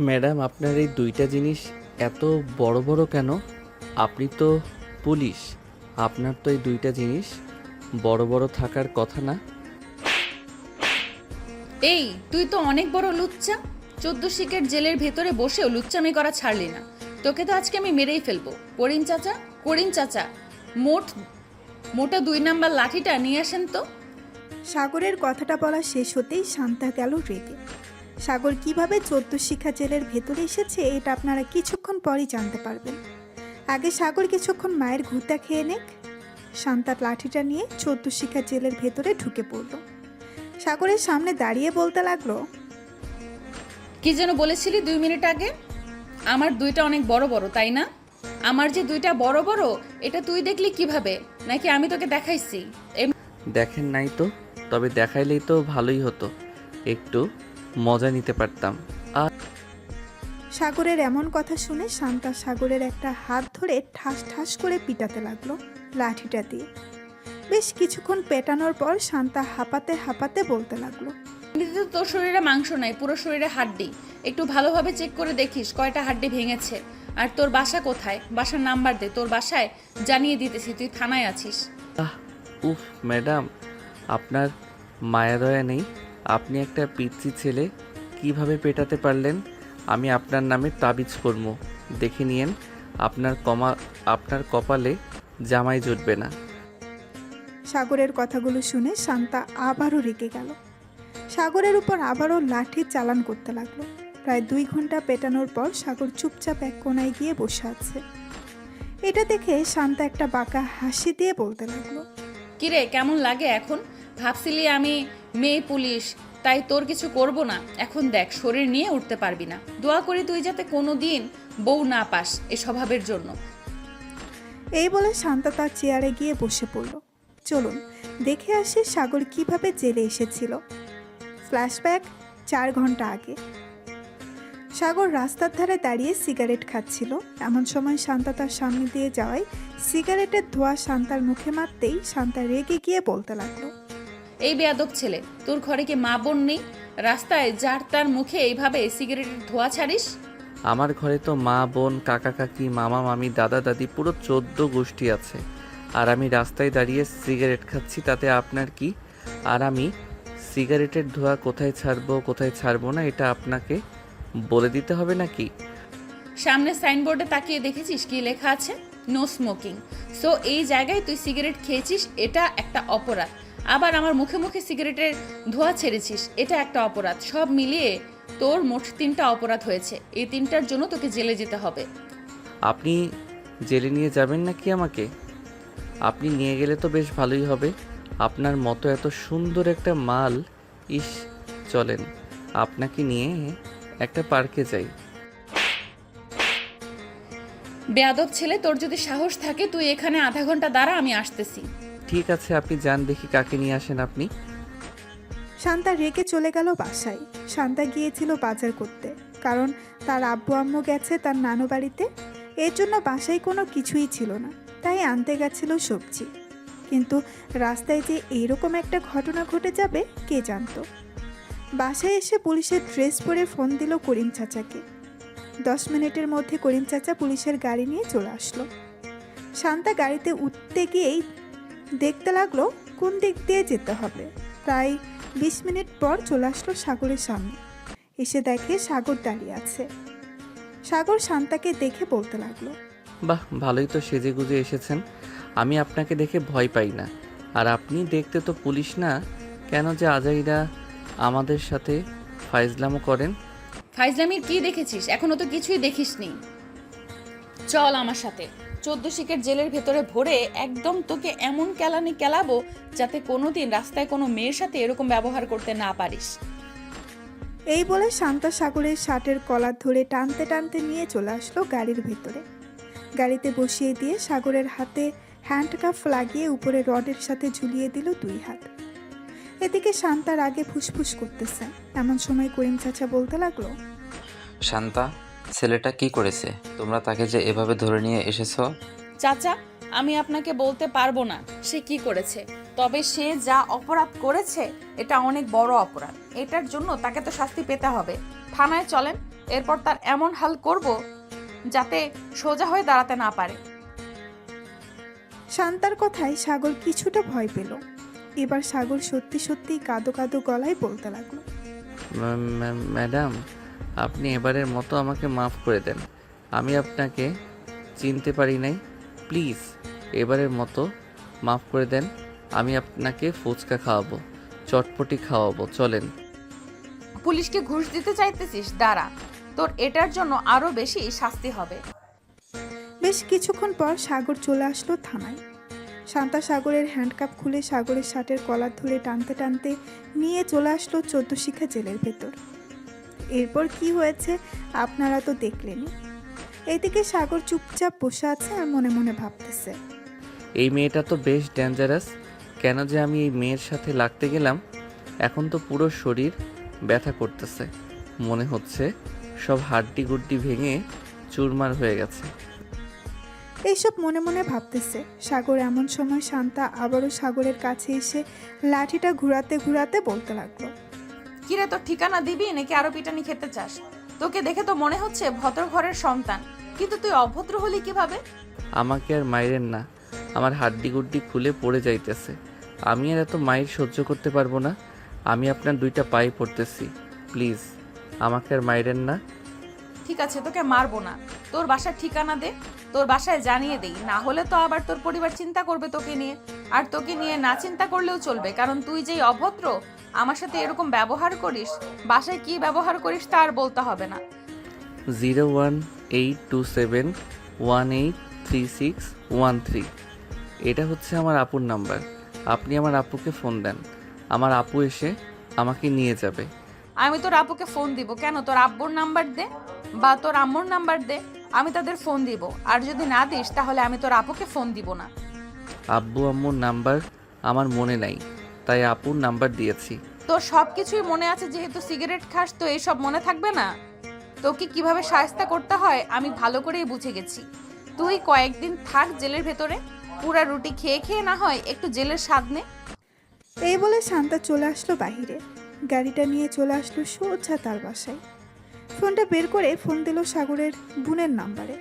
Madam, আপনার এই দুইটা জিনিস এত বড় বড় কেন? আপনি তো পুলিশ, আপনার তো এই দুইটা জিনিস বড় বড় থাকার কথা না? এই তুই তো অনেক বড় লুচ্চা। 14 শিকের জেলের ভেতরে বসেও লুচ্চামি করা ছাড়লি না। তোকে তো আজকে আমি মেরেই ফেলবো। করিম চাচা, মোট মোটা 2 নাম্বার লাঠিটা নিয়ে আসেন তো। সাগরের কথাটা বলা শেষ হতেই শান্তা গেল রেগে। সাগর কিভাবে 14 শিখা জেলের ভেতরে এসেছে এটা আপনারা কিছুক্ষণ পরই জানতে পারবেন। আগে সাগর কিছুক্ষণ মায়ের ঘুরটা খেয়ে নেক। শান্তার লাঠিটা নিয়ে 14 শিখা জেলের ভেতরে ঢুকে পড়ল। সাগরের সামনে দাঁড়িয়ে বলতে লাগলো, কি যেন বলেছিলি 2 মিনিট আগে? আমার দুইটা অনেক বড় বড়, তাই না? আমার যে দুইটা বড় বড় এটা তুই দেখলি কিভাবে? নাকি আমি তোকে দেখাইছি? দেখেন নাই তো, তবে দেখাইলেই তো ভালোই হতো, একটু মজা নিতে পারতাম। আর সাগরের এমন কথা শুনে শান্তা সাগরের একটা হাত ধরে ঠাস ঠাস করে পিটাতে লাগলো লাঠিটা দিয়ে। বেশ কিছুক্ষণ পেটানোর পর শান্তা হাঁপাতে হাঁপাতে বলতে লাগলো, এমনিতে তো তোর শরীরে মাংস নাই, পুরো শরীরে হাড্ডি। একটু ভালোভাবে চেক করে দেখিস কয়টা হাড্ডি ভেঙেছে। আর তোর বাসা কোথায়? বাসার নাম্বার দে, তোর বাসায় জানিয়ে দিতেছি তুই থানায় আছিস। আহ উফ ম্যাডাম, আপনার মায়া দয়া নেই? আপনি একটা পিচ্চি ছেলে কিভাবে পেটাতে পারলেন? আমি আপনার নামে তাবিজ করবো, দেখে নিয়েন। আপনার কপালে জামাই জুটবে না। সাগরের কথাগুলো শুনে শান্তা আবারও রেগে গেল। সাগরের উপর আবারও লাঠির চালান করতে লাগলো। প্রায় 2 ঘন্টা পেটানোর পর সাগর চুপচাপ এক কোনায় গিয়ে বসে আছে। এটা দেখে শান্তা একটা বাঁকা হাসি দিয়ে বলতে লাগলো, কিরে, কেমন লাগে এখন? ভাবছিলি আমি মেয়ে পুলিশ, তাই তোর কিছু করব না। এখন দেখ, শরীর নিয়ে উঠতে পারবি না। দোয়া করি তুই যাতে কোনো দিন বউ না পাস এই স্বভাবের জন্য। এই বলে শান্তা তার চেয়ারে গিয়ে বসে পড়ল। চলুন দেখে আসি সাগর কিভাবে জেলে এসেছিল। ফ্ল্যাশব্যাক 4 ঘন্টা আগে। সাগর রাস্তার ধারে দাঁড়িয়ে সিগারেট খাচ্ছিল। এমন সময় শান্তা তার সামনে দিয়ে যাওয়ায় সিগারেটের ধোঁয়া শান্তার মুখে মারতেই শান্তা রেগে গিয়ে বলতে লাগলো, এই বেয়াদব ছেলে, তোর ঘরে কি মা বোন নেই? রাস্তায় যার তার মুখে এইভাবে সিগারেটের ধোঁয়া ছাড়িস? আমার ঘরে তো মা বোন কাকা কাকি মামা মামি দাদা দাদি পুরো 14 গোষ্ঠী আছে। আর আমি রাস্তায় দাঁড়িয়ে সিগারেট খাচ্ছি, তাতে আপনার কি? আর আমি সিগারেটের ধোঁয়া কোথায় ছাড়বো না এটা আপনাকে বলে দিতে হবে নাকি? সামনে সাইনবোর্ডে তাকিয়ে দেখেছিস কি লেখা আছে? No smoking. সো এই জায়গায় তুই সিগারেট খেয়েছিস, এটা একটা অপরাধ। আবার আমার মুখে মুখে সিগারেটের ধোঁয়া ছেড়েছিস, এটা একটা অপরাধ। সব মিলিয়ে তোর মোট 3টা অপরাধ হয়েছে। এই 3টার জন্য তোকে জেলে যেতে হবে। আপনি জেলে নিয়ে যাবেন নাকি আমাকে? আপনি নিয়ে গেলে তো বেশ ভালোই হবে। আপনার মতো এত সুন্দর একটা মাল, ইস, চলেন আপনাকে নিয়ে একটা পার্কে যাই। বেয়াদব ছেলে, তোর যদি সাহস থাকে তুই এখানে আধা ঘন্টা দাঁড়া, আমি আসতেছি। ঠিক আছে, আপনি যান, দেখি কাকে নিয়ে আসেন আপনি। শান্তা রেগে চলে গেল বাসায়। শান্তা গিয়েছিল বাজার করতে, কারণ তার আব্বু আম্মু গেছে তার নানু বাড়িতে। এর জন্য বাসায় কোনো কিছুই ছিল না, তাই আনতে গেছিল সবজি। কিন্তু রাস্তায় যে এইরকম একটা ঘটনা ঘটে যাবে কে জানতো। বাসায় এসে পুলিশের ড্রেস পরে ফোন দিল করিম চাচাকে। 10 মিনিটের মধ্যে করিম চাচা পুলিশের গাড়ি নিয়ে চলে আসলো। শান্তা গাড়িতে উঠতে গিয়েই দেখতে লাগলো কোন দিক দিয়ে যেতে হবে। প্রায় 20 মিনিট পর চলে আসলো সাগরের সামনে। এসে দেখে সাগর দাঁড়িয়ে আছে। সাগর শান্তাকে দেখে বলতে লাগলো, বাহ, ভালোই তো সেজে গুজে এসেছেন। আমি আপনাকে দেখে ভয় পাই না। আর আপনি দেখতে তো পুলিশ না, কেন যে আজাইরা আমাদের সাথে ফাইজলামো করেন? ফাইজলামির কি দেখেছিস? এখনো তো কিছুই দেখিসনি। চল আমার সাথে। 14 শিকের জেলের ভেতরে ভরে একদম তোকে এমন কেলানি কেলাবো যাতে কোনোদিন রাস্তায় কোনো মেয়ের সাথে এরকম ব্যবহার করতে না পারিস। এই বলে শান্তা সাগরের শার্টের কলার ধরে টানতে টানতে নিয়ে চলে আসলো গাড়ির ভেতরে। গাড়িতে বসিয়ে দিয়ে সাগরের হাতে হ্যান্ডকাফ লাগিয়ে উপরে রডের সাথে ঝুলিয়ে দিল 2 হাত। এদিকে শান্তার আগে ফুসফুস করতেছে। এমন সময় করিম চাচা বলতে লাগলো, শান্তা, ছেলেটা কি করেছে? তোমরা তাকে যে এভাবে ধরে নিয়ে এসেছো? চাচা, আমি আপনাকে বলতে পারবো না সে কি করেছে, তবে সে যা অপরাধ করেছে এটা অনেক বড় অপরাধ। এটার জন্য তাকে তো শাস্তি পেতে হবে। থানায় চলেন, এরপর তার এমন হাল করব যাতে সোজা হয়ে দাঁড়াতে না পারে। শান্তার কথায় সাগর কিছুটা ভয় পেল। এবার সাগর সত্যি সত্যি কাঁদো কাঁদো গলায় বলতে লাগলো। ম্যাডাম, আপনি এবারের মতো আমাকে মাফ করে দেন। আমি আপনাকে চিনতে পারি নাই। প্লিজ এবারের মতো মাফ করে দেন। আমি আপনাকে ফুচকা খাওয়াবো, চটপটি খাওয়াবো, চলেন। পুলিশকে ঘুষ দিতে চাইতেছিস? দাঁড়া, তোর এটার জন্য আরো বেশি শাস্তি হবে। বেশ কিছুক্ষণ পর সাগর চলে আসলো থানায়। শান্তা সাগরের হ্যান্ডকাপ খুলে সাগরের শার্টের কলার ধরে টানতে টানতে নিয়ে চলে আসলো 14 শিখা জেলের ভেতর। এরপর কি হয়েছে আপনারা তো দেখলেনই। এদিকে সাগর চুপচাপ বসে আছে আর মনে মনে ভাবতেছে, এই মেয়েটা তো বেশ ডেঞ্জারাস। কেন যে আমি এই মেয়ের সাথে লাগতে গেলাম? এখন তো পুরো শরীর ব্যথা করতেছে। মনে হচ্ছে সব হাড্ডি গুড্ডি ভেঙে চুরমার হয়ে গেছে। এইসব মনে মনে ভাবতেছে সাগর। এমন সময় শান্তা আবারও সাগরের কাছে এসে লাঠিটা ঘুরাতে ঘুরাতে বলতে লাগলো, কিরে, তোর ঠিকানা দিবি নাকি আরো পিটানি খেতে চাস? তোকে দেখে তো মনে হচ্ছে ভদ্র ঘরের সন্তান, কিন্তু তুই অভদ্র হলি কিভাবে? আমাকে আর মাইরেন না, আমার হাড্ডি গুড্ডি খুলে পড়ে যাইতেছে। আমি আর এত মাইর সহ্য করতে পারবো না। আমি আপনার 2টা পায়ে পড়তেছি, প্লিজ আমাকে আর মাইরেন না। ঠিক আছে, তোকে মারবো না। তোর বাসার ঠিকানা দে, তোর বাসায় জানিয়ে দেই। না হলে তো আবার তোর পরিবার চিন্তা করবে তোকে নিয়ে। আর তোকে নিয়ে না চিন্তা করলেও চলবে, কারণ তুই যেই অভদ্র, আমার সাথে এরকম ব্যবহার করিস। বাসায় কি ব্যবহার করিস তা আর বলতে হবে না। 01827183613। এটা হচ্ছে আমার আপুর নাম্বার। আপনি আমার আপুকে ফোন দেন, আমার আপু এসে আমাকে নিয়ে যাবে। আমি তোর আপুকে ফোন দিব কেন? তোর আব্বুর নাম্বার দে বা তোর আম্মুর নাম্বার দে, আমি তাদের ফোন দিব। আর যদি না দিস তাহলে আমি তোর আপুকে ফোন দিব না। আব্বু আম্মুর নাম্বার আমার মনে নাই, তাই আপুর নাম্বার দিয়েছি। তোর সব কিছুই মনে আছে, যেহেতু সিগারেট খাস তো এইসব মনে থাকবে না? তোকে কিভাবে শায়েস্তা করতে হয় আমি ভালো করেই বুঝে গেছি। তুই কয়েকদিন থাক জেলের ভেতরে, পুরা রুটি খেয়ে খেয়ে না হয় একটু জেলের স্বাদ নে। এই বলে শান্তা চলে আসলো বাহিরে। গাড়িটা নিয়ে চলে আসলো সোজা তার বাসায়। ফোনটা বের করে ফোন দিল সাগরের বোনের নাম্বারে।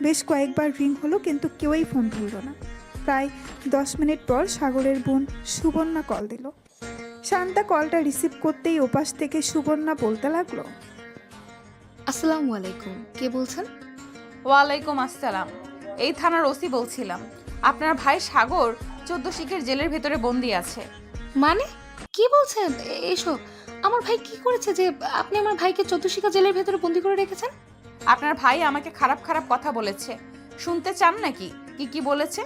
বেশ কয়েকবার রিং হলো, কিন্তু কেউই ফোন ধরল না। প্রায় 10 মিনিট পর সাগরের বোন সুবর্ণা কল দিল। শান্তা কলটা রিসিভ করতেই ওপাশ থেকে সুবর্ণা বলতে লাগলো, আসসালামু আলাইকুম, কে বলছেন? ওয়ালাইকুম আসসালাম, এই থানার ওসি বলছিলাম। আপনার ভাই সাগর 14 শিখের জেলের ভেতরে বন্দি আছে। মানে কি বলছেন এসব? আমার ভাই কি করেছে যে আপনি আমার ভাইকে 14 শিখা জেলের ভেতরে বন্দি করে রেখেছেন? আপনার ভাই আমাকে খারাপ খারাপ কথা বলেছে, শুনতে চান নাকি কি কি বলেছে?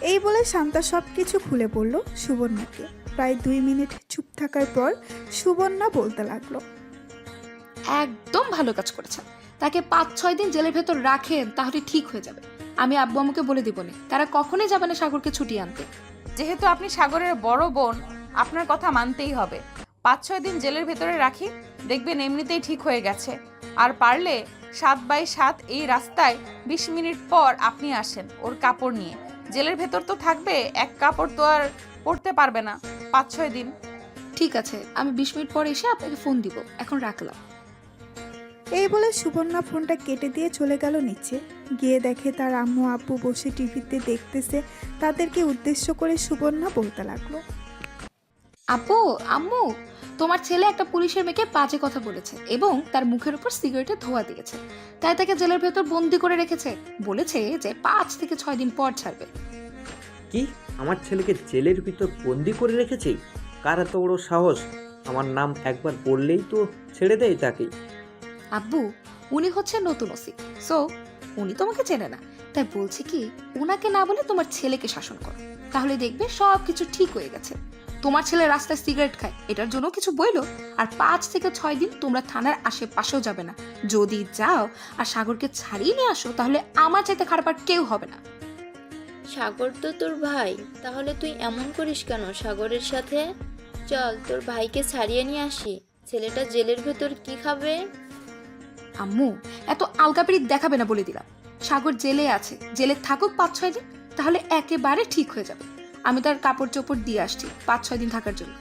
এই বলে শান্তা সব কিছু খুলে বলল সুবর্ণাকে। প্রায় 2 মিনিট চুপ থাকার পর সুবর্ণা বলতে লাগলো, একদম ভালো কাজ করেছেন। তাকে 5-6 দিন জেলের ভেতর রাখেন, তাহলে ঠিক হয়ে যাবে। আমি আব্বু আম্মুকে বলে দিবনি, তারা কখনোই যাবে না সাগরকে ছুটিয়ে আনতে। যেহেতু আপনি সাগরের বড় বোন, আপনার কথা মানতেই হবে। 5-6 দিন জেলের ভেতরে রাখি, দেখবেন এমনিতেই ঠিক হয়ে গেছে। আর পারলে 7x7 এই রাস্তায় 20 মিনিট পর আপনি আসেন ওর কাপড় নিয়ে। জেলের ভেতর তো থাকবে, এক কাপড় তো আর পরতে পারবে না 5-6 দিন। ঠিক আছে, আমি 20 মিনিট পর এসে আপনাকে ফোন দিব। এখন রাখলাম। এই বলে সুবর্ণা ফোনটা কেটে দিয়ে চলে গেল নিচে। গিয়ে দেখে তার আম্মু আব্বু বসে টিভিতে দেখতেছে। তাদেরকে উদ্দেশ্য করে সুবর্ণা বলতে লাগলো, আপু আম্মু, তোমার ছেলে একটা পুলিশের মেয়েকে বাজে কথা বলেছে এবং তার মুখের উপর সিগারেটের ধোঁয়া দিয়েছে, তাই তাকে জেলের ভেতর বন্দি করে রেখেছে। বলেছে যে 5 থেকে 6 দিন পর ছাড়বে। কি, আমার ছেলেকে জেলের ভিতর বন্দি করে রেখেছে? কার এত বড় সাহস? আমার নাম একবার বললেই তো ছেড়ে দেয় তাকে। আব্বু, উনি হচ্ছে নতুন ওসি, সো উনি তোমাকে চেনে না, তাই বলছি কি ওনাকে না বলে তোমার ছেলেকে শাসন করো, তাহলে দেখবে সব কিছু ঠিক হয়ে গেছে। তোমার ছেলে রাস্তায় সিগারেট খায়, এটার জন্য কিছু বইলো? আর 5 থেকে 6 দিন তোমরা থানার আশেপাশেও যাবে না। যদি যাও আর সাগরকে ছাড়িয়ে নিয়ে আসো, তাহলে আমার চাইতে খারাপ আর কেউ হবে না। সাগর তো তোর ভাই, তাহলে তুই এমন করিস কেন সাগরের সাথে? চল তোর ভাইকে ছাড়িয়ে নিয়ে আসি। ছেলেটা জেলের ভেতর কি খাবে? আম্মু, এত আলকাপিরি দেখাবে না বলে দিলাম। সাগর জেলে আছে, জেলে থাকুক 5-6 দিন, তাহলে একেবারে ঠিক হয়ে যাবে। আমি তার কাপড় চোপড় দিয়ে আসছি 5-6 দিন থাকার জন্য।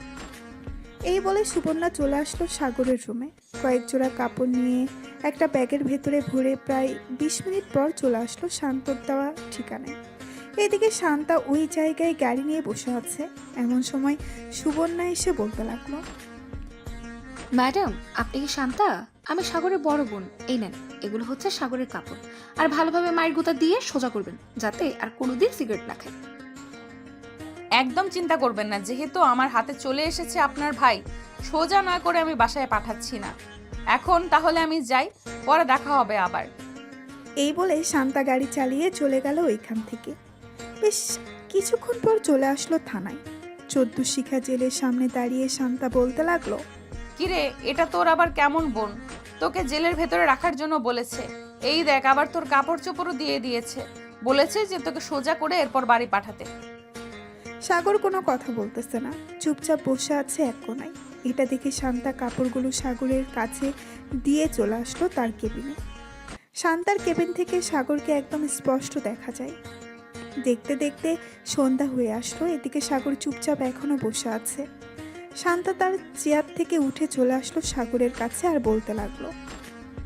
এই বলে সুবর্ণা চলে আসলো সাগরের রুমে। কয়েক জোড়া কাপড় নিয়ে একটা ব্যাগের ভেতরে ভরে প্রায় 20 মিনিট পর চলে আসলো শান্তর দেওয়া ঠিকানায়। এদিকে শান্তা ওই জায়গায় গাড়ি নিয়ে বসে আছে। এমন সময় সুবর্ণা এসে বলতে লাগলো, ম্যাডাম, আপনি কি শান্তা? আমি সাগরের বড় বোন। এই নেন, এগুলো হচ্ছে সাগরের কাপড়। আর ভালোভাবে মায়ের গোতা দিয়ে সোজা করবেন, যাতে আর কোনোদিন সিগারেট না খায়। একদম চিন্তা করবেন না, যেহেতু আমার হাতে চলে এসেছে আপনার ভাই, সোজা না করে আমি বাসায় পাঠাচ্ছি না। এখন তাহলে আমি যাই, পরে দেখা হবে আবার। এই বলে শান্তা গাড়ি চালিয়ে চলে গেল ওইখান থেকে। বেশ কিছুক্ষণ পর চলে আসলো থানায়। 14 শিখা জেলের সামনে দাঁড়িয়ে শান্তা বলতে লাগলো, কিরে, এটা তোর আবার কেমন বোন? তোকে জেলের ভেতরে রাখার জন্য বলেছে। এই দেখ, আবার তোর কাপড় চোপড়ও দিয়ে দিয়েছে। বলেছে যে তোকে সোজা করে এরপর বাড়ি পাঠাতে। সাগর কোনো কথা বলতেছে না, চুপচাপ বসে আছে এক কোনায়। এটা দেখে শান্তা কাপড়গুলো সাগরের কাছে দিয়ে চলে আসলো তার কেবিনে। শান্তার কেবিন থেকে সাগরকে একদম স্পষ্ট দেখা যায়। দেখতে দেখতে সন্ধ্যা হয়ে আসলো। এদিকে সাগর চুপচাপ এখনো বসে আছে। শান্তা তার চেয়ার থেকে উঠে চলে আসলো সাগরের কাছে আর বলতে লাগলো,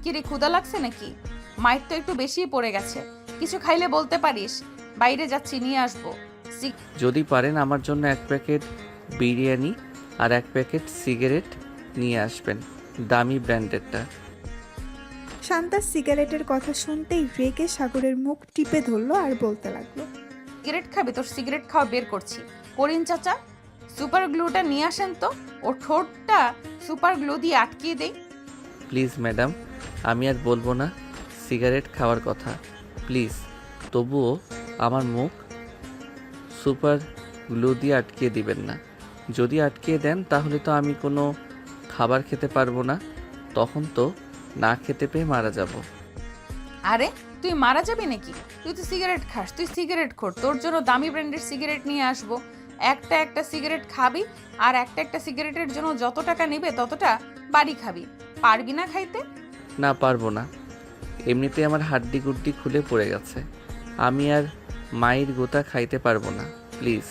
কিরে, ক্ষুধা লাগছে নাকি? মায়ের তো একটু বেশিই পড়ে গেছে, কিছু খাইলে বলতে পারিস, বাইরে যাচ্ছি, নিয়ে আসবো। যদি পারেন আমার জন্য 1 প্যাকেট বিরিয়ানি আর 1 প্যাকেট সিগারেট নিয়ে আসবেন, দামি ব্র্যান্ডেরটা। শান্তার সিগারেটের কথা শুনতেই রেগে সাগরের মুখ টিপে ধরলো আর বলতে লাগলো, সিগারেট খাবি? তোর সিগারেট খাওয়া বের করছি। করিম চাচা, সুপার গ্লুটা নিয়ে আসেন তো, ওর ঠোঁটটা সুপার গ্লু দিয়ে আটকিয়ে দেই। প্লিজ ম্যাডাম, আমি আর বলবো না সিগারেট খাওয়ার কথা, প্লিজ। তবুও আমার মুখ সুপার গ্লু দিয়ে আটকিয়ে দিবেন না। যদি আটকিয়ে দেন তাহলে তো আমি কোনো খাবার খেতে পারবো না, তখন তো না খেতে পেয়ে মারা যাব। আরে তুই মারা যাবি নাকি? তুই তো সিগারেট খাস, তুই সিগারেট খোর। তোর জন্য দামি ব্র্যান্ডের সিগারেট নিয়ে আসবো। একটা সিগারেট খাবি, আর একটা সিগারেটের জন্য যত টাকা নেবে ততটা বাড়ি খাবি। পারবি না খাইতে? না, পারবো না। এমনিতে আমার হাড্ডি গুড্ডি খুলে পড়ে গেছে, আমি আর মায়ের গোতা খাইতে পারবো না, প্লিজ।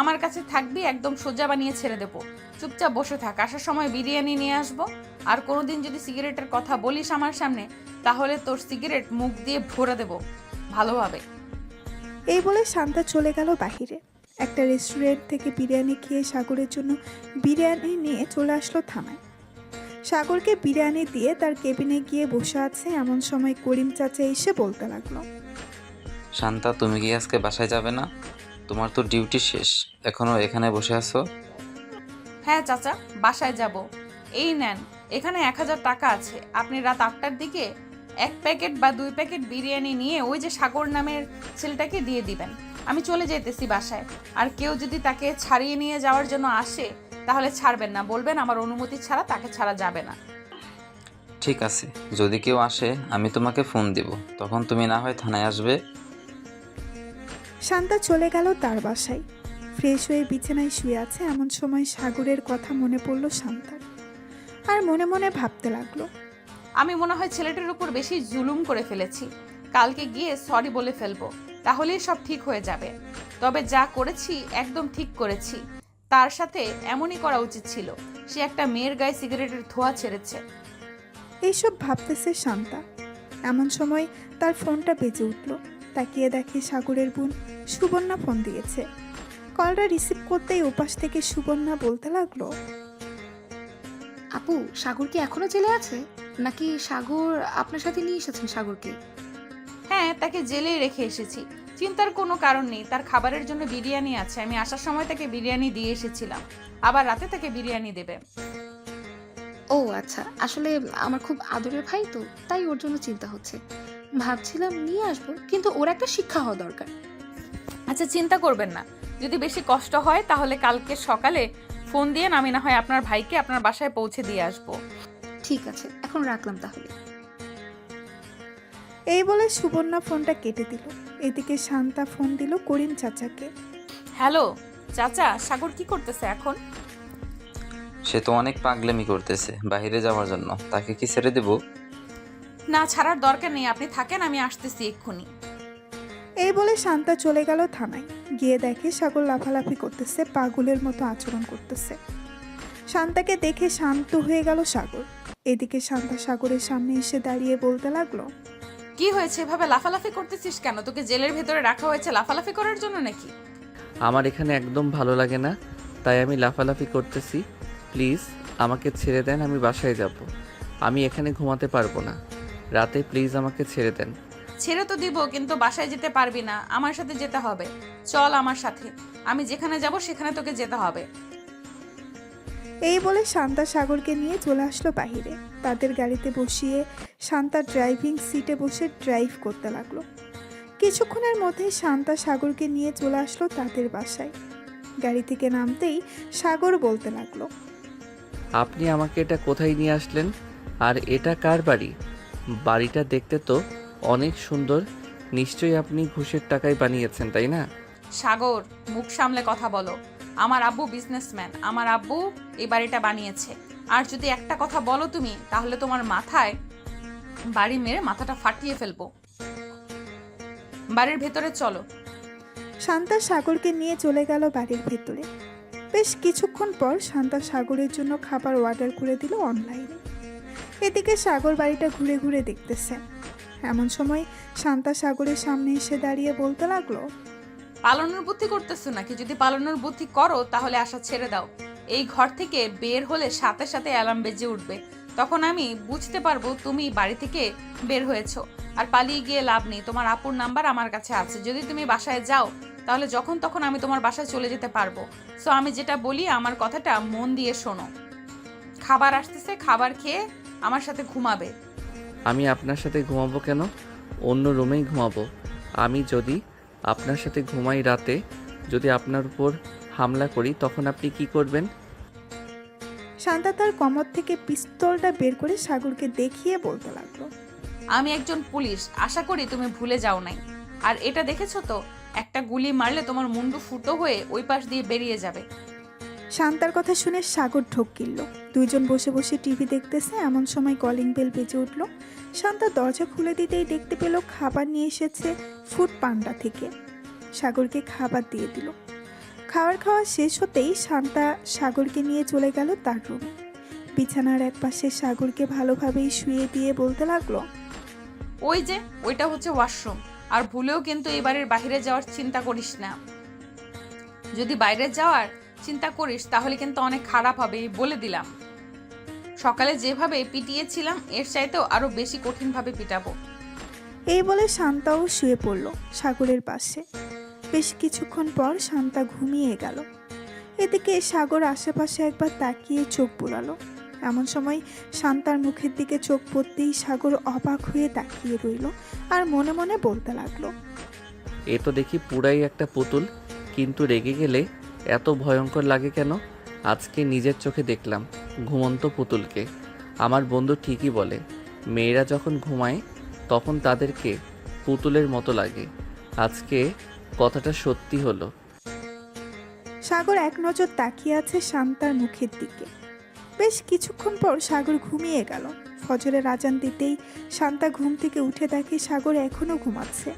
আমার কাছে থাকবি, একদম সোজা বানিয়ে ছেড়ে দেবো। চুপচাপ বসে থাক, আসার সময় বিরিয়ানি নিয়ে আসবো। আর কোনোদিন যদি সিগারেটের কথা বলিস আমার সামনে, তাহলে তোর সিগারেট মুখ দিয়ে ভরে দেবো ভালোভাবে। এই বলে শান্তা চলে গেল বাহিরে। একটা রেস্টুরেন্ট থেকে বিরিয়ানি খেয়ে সাগরের জন্য বিরিয়ানি নিয়ে চলে আসলো থানায়। সাগরকে বিরিয়ানি দিয়ে তার কেবিনে গিয়ে বসে আছে। এমন সময় করিম চাচা এসে বলতে লাগলো, শান্তা, তুমি কি আজকে বাসায় যাবে না? তোমার তো ডিউটি শেষ, এখনো এখানে বসে আছো? হ্যাঁ চাচা, বাসায় যাব। এই নেন, এখানে 1000 টাকা আছে। আপনি রাত 8টার দিকে 1 প্যাকেট বা 2 প্যাকেট বিরিয়ানি নিয়ে ওই যে সাগর নামের ছেলেটাকে দিয়ে দিবেন। আমি চলে যেতেছি বাসায়। আর কেউ যদি তাকে ছাড়িয়ে নিয়ে যাওয়ার জন্য আসে, তাহলে ছাড়বেন না, বলবেন আমার অনুমতি ছাড়া তাকে ছাড়া যাবে না। ঠিক আছে, যদি কেউ আসে আমি তোমাকে ফোন দিব, তখন তুমি না হয় থানায় আসবে। শান্তা চলে গেল তার বাসায়। ফ্রেশ হয়ে বিছানায় শুয়ে আছে। এমন সময় সাগরের কথা মনে পড়ল শান্তার, আর মনে মনে ভাবতে লাগলো, আমি মনে হয় ছেলেটার উপর বেশি জুলুম করে ফেলেছি। কালকে গিয়ে সরি বলে ফেলবো, তাহলেই সব ঠিক হয়ে যাবে। তবে যা করেছি একদম ঠিক করেছি। তার সাথে এমনই করা উচিত ছিল। সে একটা মেয়ের গায়ে সিগারেটের ধোঁয়া ছেড়েছে। এইসব ভাবতেছে শান্তা। এমন সময় তার ফোনটা বেজে উঠল। তাকিয়ে দেখে সাগরের বোন সুবর্ণা ফোন দিয়েছে। কলটা রিসিভ করতেই ওপাশ থেকে সুবর্ণা বলতে লাগলো, আপু, সাগর কি এখনো জেলে আছে, নাকি সাগর আপনার সাথে নিয়ে এসেছেন সাগরকে? হ্যাঁ, তাকে জেলেই রেখে এসেছি। চিন্তার কোনো কারণ নেই, তার খাবারের জন্য বিরিয়ানি আছে। আমি আসার সময় তাকে বিরিয়ানি দিয়ে এসেছিলাম, আবার রাতে তাকে বিরিয়ানি দেবে। ও আচ্ছা, আসলে আমার খুব আদরের ভাই তো, তাই ওর জন্য চিন্তা হচ্ছে। ভাবছিলাম নিয়ে আসবো, কিন্তু ওর একটা শিক্ষা হওয়া দরকার। আচ্ছা, চিন্তা করবেন না। যদি বেশি কষ্ট হয় তাহলে কালকে সকালে ফোন দিয়ে আমি না হয় আপনার ভাইকে আপনার বাসায় পৌঁছে দিয়ে আসবো। ঠিক আছে, এখন রাখলাম তাহলে। এই বলে সুবর্ণা ফোনটা কেটে দিল। এদিকে শান্তা ফোন দিল করিম চাচাকে। হ্যালো চাচা, সাগর কি করতেছে এখন? সে তো অনেক পাগলামি করতেছে বাইরে যাওয়ার জন্য, তাকে কি ছেড়ে দেব? না ছাড়ার দরকার নেই, আপনি থাকেন, আমি আসতেছি এক্ষুনি। এই বলে শান্তা চলে গেল থানায়। গিয়ে দেখে সাগর লাফালাফি করতেছে, পাগলের মতো আচরণ করতেছে। শান্তাকে দেখে শান্ত হয়ে গেল সাগর। এদিকে শান্তা সাগরের সামনে এসে দাঁড়িয়ে বলতে লাগলো, কি হয়েছে, এভাবে লাফালাফি করতেছিস কেন? তোকে জেলের ভেতরে রাখা হয়েছে লাফালাফি করার জন্য নাকি? আমার এখানে একদম ভালো লাগে না, তাই আমি লাফালাফি করতেছি। প্লিজ আমাকে ছেড়ে দেন, আমি বাসায় যাব। আমি এখানে ঘুমাতে পারবো না রাতে, প্লিজ আমাকে ছেড়ে দেন। ছেড়ে তো দিব, কিন্তু বাসায় যেতে পারবি না, আমার সাথে যেতে হবে। চল আমার সাথে, আমি যেখানে যাব সেখানে তোকে যেতে হবে। এই বলে শান্তা সাগরকে নিয়ে চলে আসলো বাহিরে। তাদের গাড়িতে বসিয়ে শান্তা ড্রাইভিং সিটে বসে ড্রাইভ করতে লাগলো। কিছুক্ষণের মধ্যেই শান্তা সাগরকে নিয়ে চলে আসলো তাদের বাসায়। গাড়ি থেকে নামতেই সাগর বলতে লাগলো, আপনি আমাকে এটা কোথায় নিয়ে আসলেন? আর এটা কার বাড়ি? বাড়িটা দেখতে তো অনেক সুন্দর। নিশ্চয়ই আপনি ঘুষের টাকায় বানিয়েছেন, তাই না? সাগর, মুখ সামলে কথা বলো। আমার আব্বু বিজনেসম্যান, আমার আব্বু এই বাড়িটা বানিয়েছে। আর যদি একটা কথা বলো তুমি, তাহলে তোমার মাথায় বাড়ি মেরে মাথাটা ফাটিয়ে ফেলবো। বাড়ির ভেতরে চলো। শান্তা সাগরকে নিয়ে চলে গেল বাড়ির ভেতরে। বেশ কিছুক্ষণ পর শান্তা সাগরের জন্য খাবার অর্ডার করে দিল অনলাইনে। এদিকে সাগর বাড়িটা ঘুরে ঘুরে দেখতেছে। এমন সময় শান্তা সাগরের সামনে এসে দাঁড়িয়ে বলতে লাগলো, পালানোর বুদ্ধি করতেছো নাকি? যদি পালানোর বুদ্ধি করো তাহলে আশা ছেড়ে দাও। এই ঘর থেকে বের হলে সাথে সাথে অ্যালার্ম বেজে উঠবে। তখন আমি বুঝতে পারবো তুমি বাড়ি থেকে বের হয়েছো। আর পালিয়ে গিয়ে লাভ নেই, তোমার আপুর নাম্বার আমার কাছে আছে। যদি তুমি বাসায় যাও তাহলে যখন তখন আমি তোমার বাসায় চলে যেতে পারবো। সো আমি যেটা বলি আমার কথাটা মন দিয়ে শোনো। খাবার আসতেছে, খাবার খেয়ে আমার সাথে ঘুমাবে। আমি আপনার সাথে ঘুমাবো কেন? অন্য রুমেই ঘুমাবো। আমি যদি আপনার সাথে ঘুমাই রাতে, যদি আপনার উপর হামলা করি, তখন আপনি কি করবেন? শান্তা তার কমর থেকে পিস্তলটা বের করে সাগরকে দেখিয়ে বলতে লাগলো, আমি একজন পুলিশ, আশা করি তুমি ভুলে যাও নাই। আর এটা দেখেছো তো, একটা গুলি মারলে তোমার মুন্ডু ফুটো হয়ে ওই পাশ দিয়ে বেরিয়ে যাবে। শান্তার কথা শুনে সাগর ঢোক গিলল। দুইজন বসে বসে টিভি দেখতেছে। এমন সময় কলিং বেল বেজে উঠল। শান্তা দরজা খুলে দিতেই দেখতে পেল খাবার নিয়ে এসেছে ফুড পান্ডা থেকে। সাগরকে খাবার দিয়ে দিল। খাওয়া শেষ হতেই শান্তা সাগরকে নিয়ে চলে গেল তার রুমে। বিছানার এক পাশে সাগরকে ভালোভাবেই শুয়ে দিয়ে বলতে লাগলো, ওই যে ওইটা হচ্ছে ওয়াশরুম। আর ভুলেও কিন্তু এই বাড়ির বাইরে যাওয়ার চিন্তা করিস না। যদি বাইরে যাওয়ার চিন্তা করিস তাহলে কিন্তু অনেক খারাপ হবে, এই বলে দিলাম। সকালে যেভাবে পিটিয়েছিলাম এর চাইতেও আরো বেশি কঠিনভাবে পিটাবো। এই বলে শান্তাও শুয়ে পড়ল সাগরের পাশে। বেশ কিছুক্ষণ পর শান্তা ঘুমিয়ে গেল। এদিকে সাগর আশেপাশে একবার তাকিয়ে চোখ বুলালো। এমন সময় শান্তার মুখের দিকে চোখ পড়তেই সাগর অবাক হয়ে তাকিয়ে রইল আর মনে মনে বলতে লাগলো, এ তো দেখি পুরাই একটা পুতুল, কিন্তু রেগে গেলে এত ভয়ঙ্কর লাগে কেন? আজকে নিজের চোখে দেখলাম ঘুমন্ত পুতুলকে। আমার বন্ধু ঠিকই বলে, মেয়েরা যখন ঘুমায় তখন তাদেরকে পুতুলের মতো লাগে। আজকে কথাটা সত্যি হলো। সাগর এক নজর তাকিয়ে আছে শান্তার মুখের দিকে। বেশ কিছুক্ষণ পর সাগর ঘুমিয়ে গেল। ফজরের আজান দিতেই শান্তা ঘুম থেকে উঠে দেখে সাগর এখনো ঘুমাচ্ছে।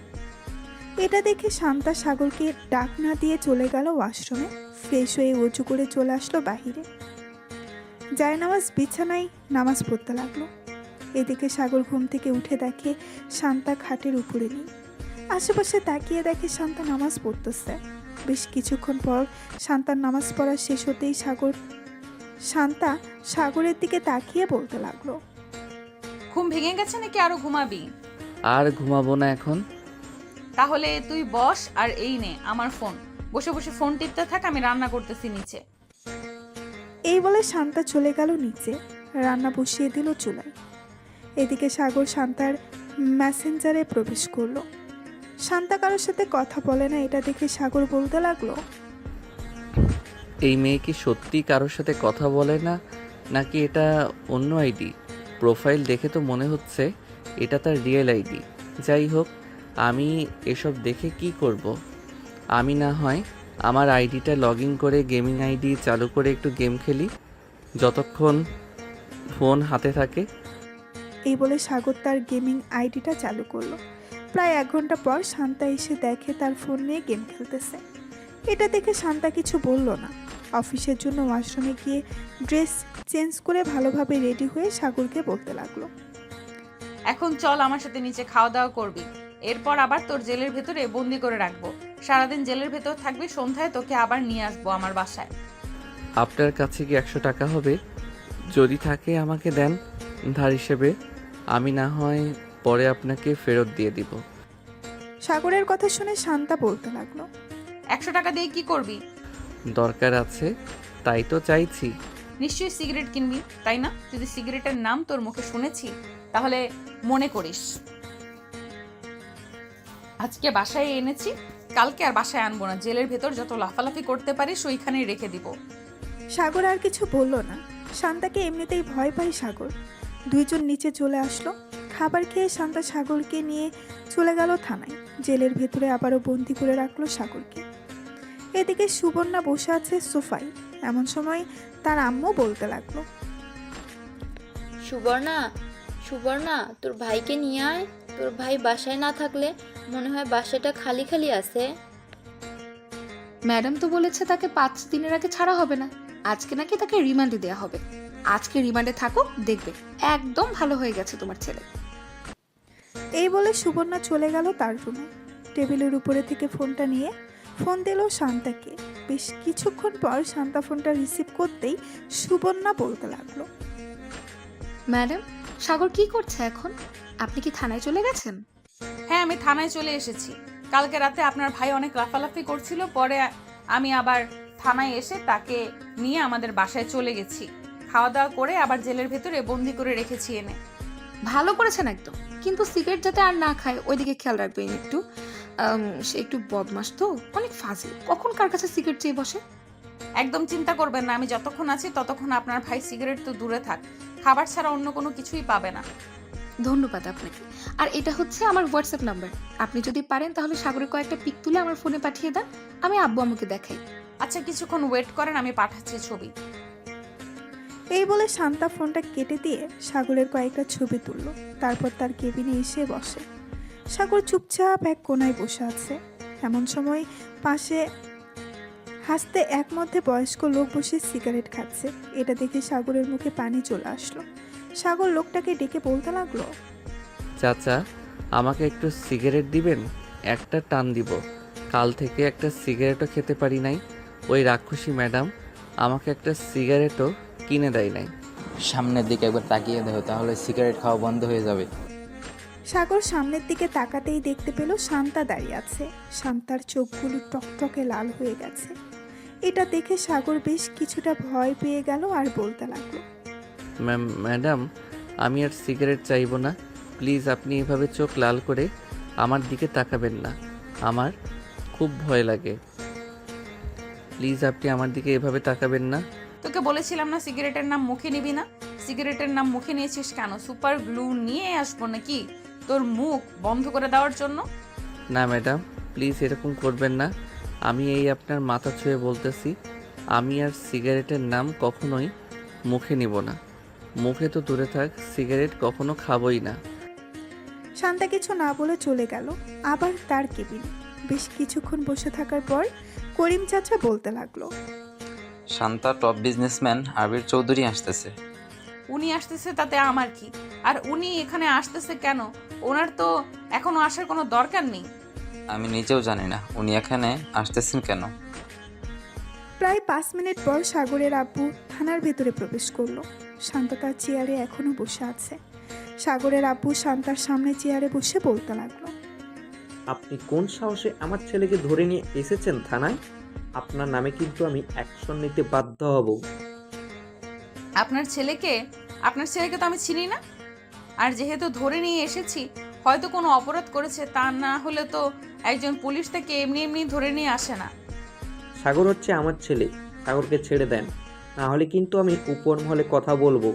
এটা দেখে শান্তা সাগরকে ডাক না দিয়ে চলে গেল ওয়াশরুমে। ফ্রেশ হয়ে উঁচু করে চলে আসলো বাহিরে। জায়নামাজ বিছানায় নামাজ পড়তে লাগলো। এদিকে সাগর ঘুম থেকে উঠে দেখে শান্তা খাটের উপরে নেই। আশেপাশে তাকিয়ে দেখে শান্তা নামাজ পড়তেছে। বেশ কিছুক্ষণ পর শান্তার নামাজ পড়া শেষ হতেই শান্তা সাগরের দিকে তাকিয়ে বলতে লাগলো, ঘুম ভেঙে গেছে নাকি আরো ঘুমাবি? আর ঘুমাবো না এখন। তাহলে তুই বস আর এই নে আমার ফোন। বসে বসে ফোন টিপতে থাক, আমি রান্না করতেছি নিচে। এই বলে শান্তা চলে গেল নিচে। রান্না বসিয়ে দিল চুলায়। এদিকে সাগর শান্তার মেসেঞ্জারে প্রবেশ করলো। শান্তা কারোর সাথে কথা বলে না, এটা দেখে সাগর বলতে লাগলো, এই মেয়ে কি সত্যি কারোর সাথে কথা বলে না, নাকি এটা অন্য আইডি? প্রোফাইল দেখে তো মনে হচ্ছে এটা তার রিয়েল আইডি। যাই হোক, আমি এসব দেখে কি করব? আমি না হয় আমার আইডিটা লগ ইন করে গেমিং আইডি চালু করে একটু গেম খেলি যতক্ষণ ফোন হাতে থাকে। এই বলে সাগর তার গেমিং আইডিটা চালু করলো। প্রায় 1 ঘন্টা পর শান্তা এসে দেখে তার ফোন নিয়ে গেম খেলতেছে। এটা দেখে শান্তা কিছু বলল না। অফিসের জন্য ওয়াশরুমে গিয়ে ড্রেস চেঞ্জ করে ভালোভাবে রেডি হয়ে সাগরকে বলতে লাগলো, এখন চল আমার সাথে নিচে খাওয়া দাওয়া করবি, এরপর আবার তোর জেলের ভেতরে বন্দি করে রাখবো। সারাদিন জেলের ভেতর থাকবি, সন্ধ্যায় তোকে আবার নিয়ে আসবো আমার বাসায়। আপনার কাছে কি 100 টাকা হবে? যদি থাকে আমাকে দেন ধার হিসেবে, আমি না হয় পরে আপনাকে ফেরত দিয়ে দিব। সাগরের কথা শুনে শান্তা বলতে লাগলো, 100 টাকা দিয়ে কি করবি? দরকার আছে তাই তো চাইছি। নিশ্চয়ই সিগারেট কিনবি, তাই না? যদি সিগারেটের নাম তোর মুখে শুনেছি তাহলে মনে করিস আজকে বাসায় এনেছি, কালকে আর বাসায় আনবো না। জেলের ভেতর যত লাফালাফি করতে পারিস ওইখানেই রেখে দিব। সাগর আর কিছু বলল না। শান্তাকে এমনিতেই ভয় পায় সাগর। দুইজন নিচে চলে আসলো। খাবার খেয়ে শান্তা সাগরকে নিয়ে চলে গেল থানায়। জেলের ভেতরে আবারও বন্দি করে রাখলো সাগরকে। এদিকে সুবর্ণা বসে আছে সোফায়। এমন সময় তার আম্মু বলতে লাগলো, সুবর্ণা, সুবর্ণা, তোর ভাইকে নিয়ে আয়। তোর ভাই বাসায় না থাকলে মনে হয় বাসাটা খালি খালি আছে। ম্যাডাম তো বলেছে তাকে 5 দিনের আগে ছাড়া হবে না। আজকে নাকি তাকে রিমান্ডে দেওয়া হবে। আজকে রিমান্ডে থাকুক, দেখবে একদম ভালো হয়ে গেছে তোমার ছেলে। এই বলে সুবর্ণা চলে গেল তার রুমে। টেবিলের উপরে থেকে ফোনটা নিয়ে ফোন দিল শান্তাকে। বেশ কিছুক্ষণ পর শান্তা ফোনটা রিসিভ করতেই সুবর্ণা বলতে লাগলো, ম্যাডাম, সাগর কি করছে এখন? আপনি কি থানায় চলে গেছেন? হ্যাঁ, আমি থানায় চলে এসেছি। কালকে রাতে আপনার ভাই অনেক লাফালাফি করছিল, পরে আমি আবার থানায় এসে তাকে নিয়ে আমাদের বাসায় চলে গেছি। খাওয়া দাওয়া করে আবার জেলের ভেতরে বন্দি করে রেখেছি এনে। ভালো করেছেন একদম, কিন্তু সিগারেট যাতে আর না খায় ওইদিকে খেয়াল রাখবেন একটু। সে একটু বদমাস তো, অনেক ফাজিল, কখন কার কাছে সিগারেট চেয়ে বসে। একদম চিন্তা করবেন না, আমি যতক্ষণ আছি ততক্ষণ আপনার ভাই সিগারেট তো দূরে থাক, খাবার ছাড়া অন্য কোনো কিছুই পাবে না। ধন্যবাদ আপনাকে। আর এটা হচ্ছে আমার হোয়াটসঅ্যাপ নাম্বার। আপনি যদি পারেন তাহলে সাগরের কয়েকটা পিক তুলে আমার ফোনে পাঠিয়ে দেন, আমি আব্বু আম্মুকে দেখাই। আচ্ছা, কিছুক্ষণ ওয়েট করেন, আমি পাঠাচ্ছি ছবি। এই বলে শান্তা ফোনটা কেটে দিয়ে সাগরের কয়েকটা ছবি তুলল। তারপর তার কেবিনে এসে বসে। সাগর চুপচাপ এক কোনায় বসে আছে। এমন সময় পাশে হাসতে এক মধ্যে বয়স্ক লোক বসে সিগারেট খাচ্ছে। এটা দেখে সাগরের মুখে পানি চলে আসলো। সাগর লোকটাকে ডেকে বলতে লাগলো, চাচা, আমাকে একটু সিগারেট দিবেন? একটা টান দিব। কাল থেকে একটা সিগারেটও খেতে পারি নাই। ওই রাক্ষসী ম্যাডাম আমাকে একটা সিগারেটও কিনে দেয় নাই। সামনের দিকে একবার তাকিয়ে দেখো, তাহলে সিগারেট খাওয়া বন্ধ হয়ে যাবে। সাগর সামনের দিকে তাকাতেই দেখতে পেল শান্তা দাঁড়িয়ে আছে। শান্তার চোখগুলো টকটকে লাল হয়ে গেছে। এটা দেখে সাগর বেশ কিছুটা ভয় পেয়ে গেল আর বলতে লাগলো, ম্যাডাম, আমি আর সিগারেট চাইবো না। প্লিজ আপনি এভাবে চোখ লাল করে আমার দিকে তাকাবেন না, আমার খুব ভয় লাগে। প্লিজ আপনি আমার দিকে এভাবে তাকাবেন না। তোকে বলেছিলাম না সিগারেটের নাম মুখে নিবি না? সিগারেটের নাম মুখে নিয়েছিস কেন? সুপার গ্লু নিয়ে আসবো নাকি তোর মুখ বন্ধ করে দেওয়ার জন্য? না ম্যাডাম, প্লিজ এরকম করবেন না। আমি এই আপনার মাথা ছুঁয়ে বলতেছি, আমি আর সিগারেটের নাম কখনোই মুখে নিব না। মুখে তো দূরে থাক, সিগারেট কখনো খাবই না। শান্তা কিছু না বলে চলে গেল আবার তার কেবিনে। বেশ কিছুক্ষণ বসে থাকার পর করিম চাচা বলতে লাগলো, শান্তা টপ বিজনেসম্যান আবির চৌধুরী আসতেছে। উনি আসতেছে তাতে আমার কি? আর উনি এখানে আসতেছে কেন? ওনার তো এখনো আসার কোনো দরকার নেই। আমি নিজেও জানি না উনি এখানে আসতেছেন কেন। প্রায় 5 মিনিট পর সাগরের আব্বু থানার ভেতরে প্রবেশ করলো। শান্তা তার চেয়ারে এখনো বসে আছে। সাগরের আব্বু শান্তার সামনে চেয়ারে বসে বলতে লাগলো, আপনি কোন সাহসে আমার ছেলেকে ধরে নিয়ে এসেছেন থানায়? আপনার নামে কিন্তু আমি অ্যাকশন নিতে বাধ্য হব। আপনার ছেলেকে তো আমি চিনি না। আর যেহেতু ধরে নিয়ে এসেছি, হয়তো কোনো অপরাধ করেছে, তা না হলে তো একজন পুলিশ থেকে এমনি এমনি ধরে নিয়ে আসে না। সাগর হচ্ছে আমার ছেলে, সাগরকে ছেড়ে দেন, না হলে কিন্তু আমি উপর মহলে কথা বলবো।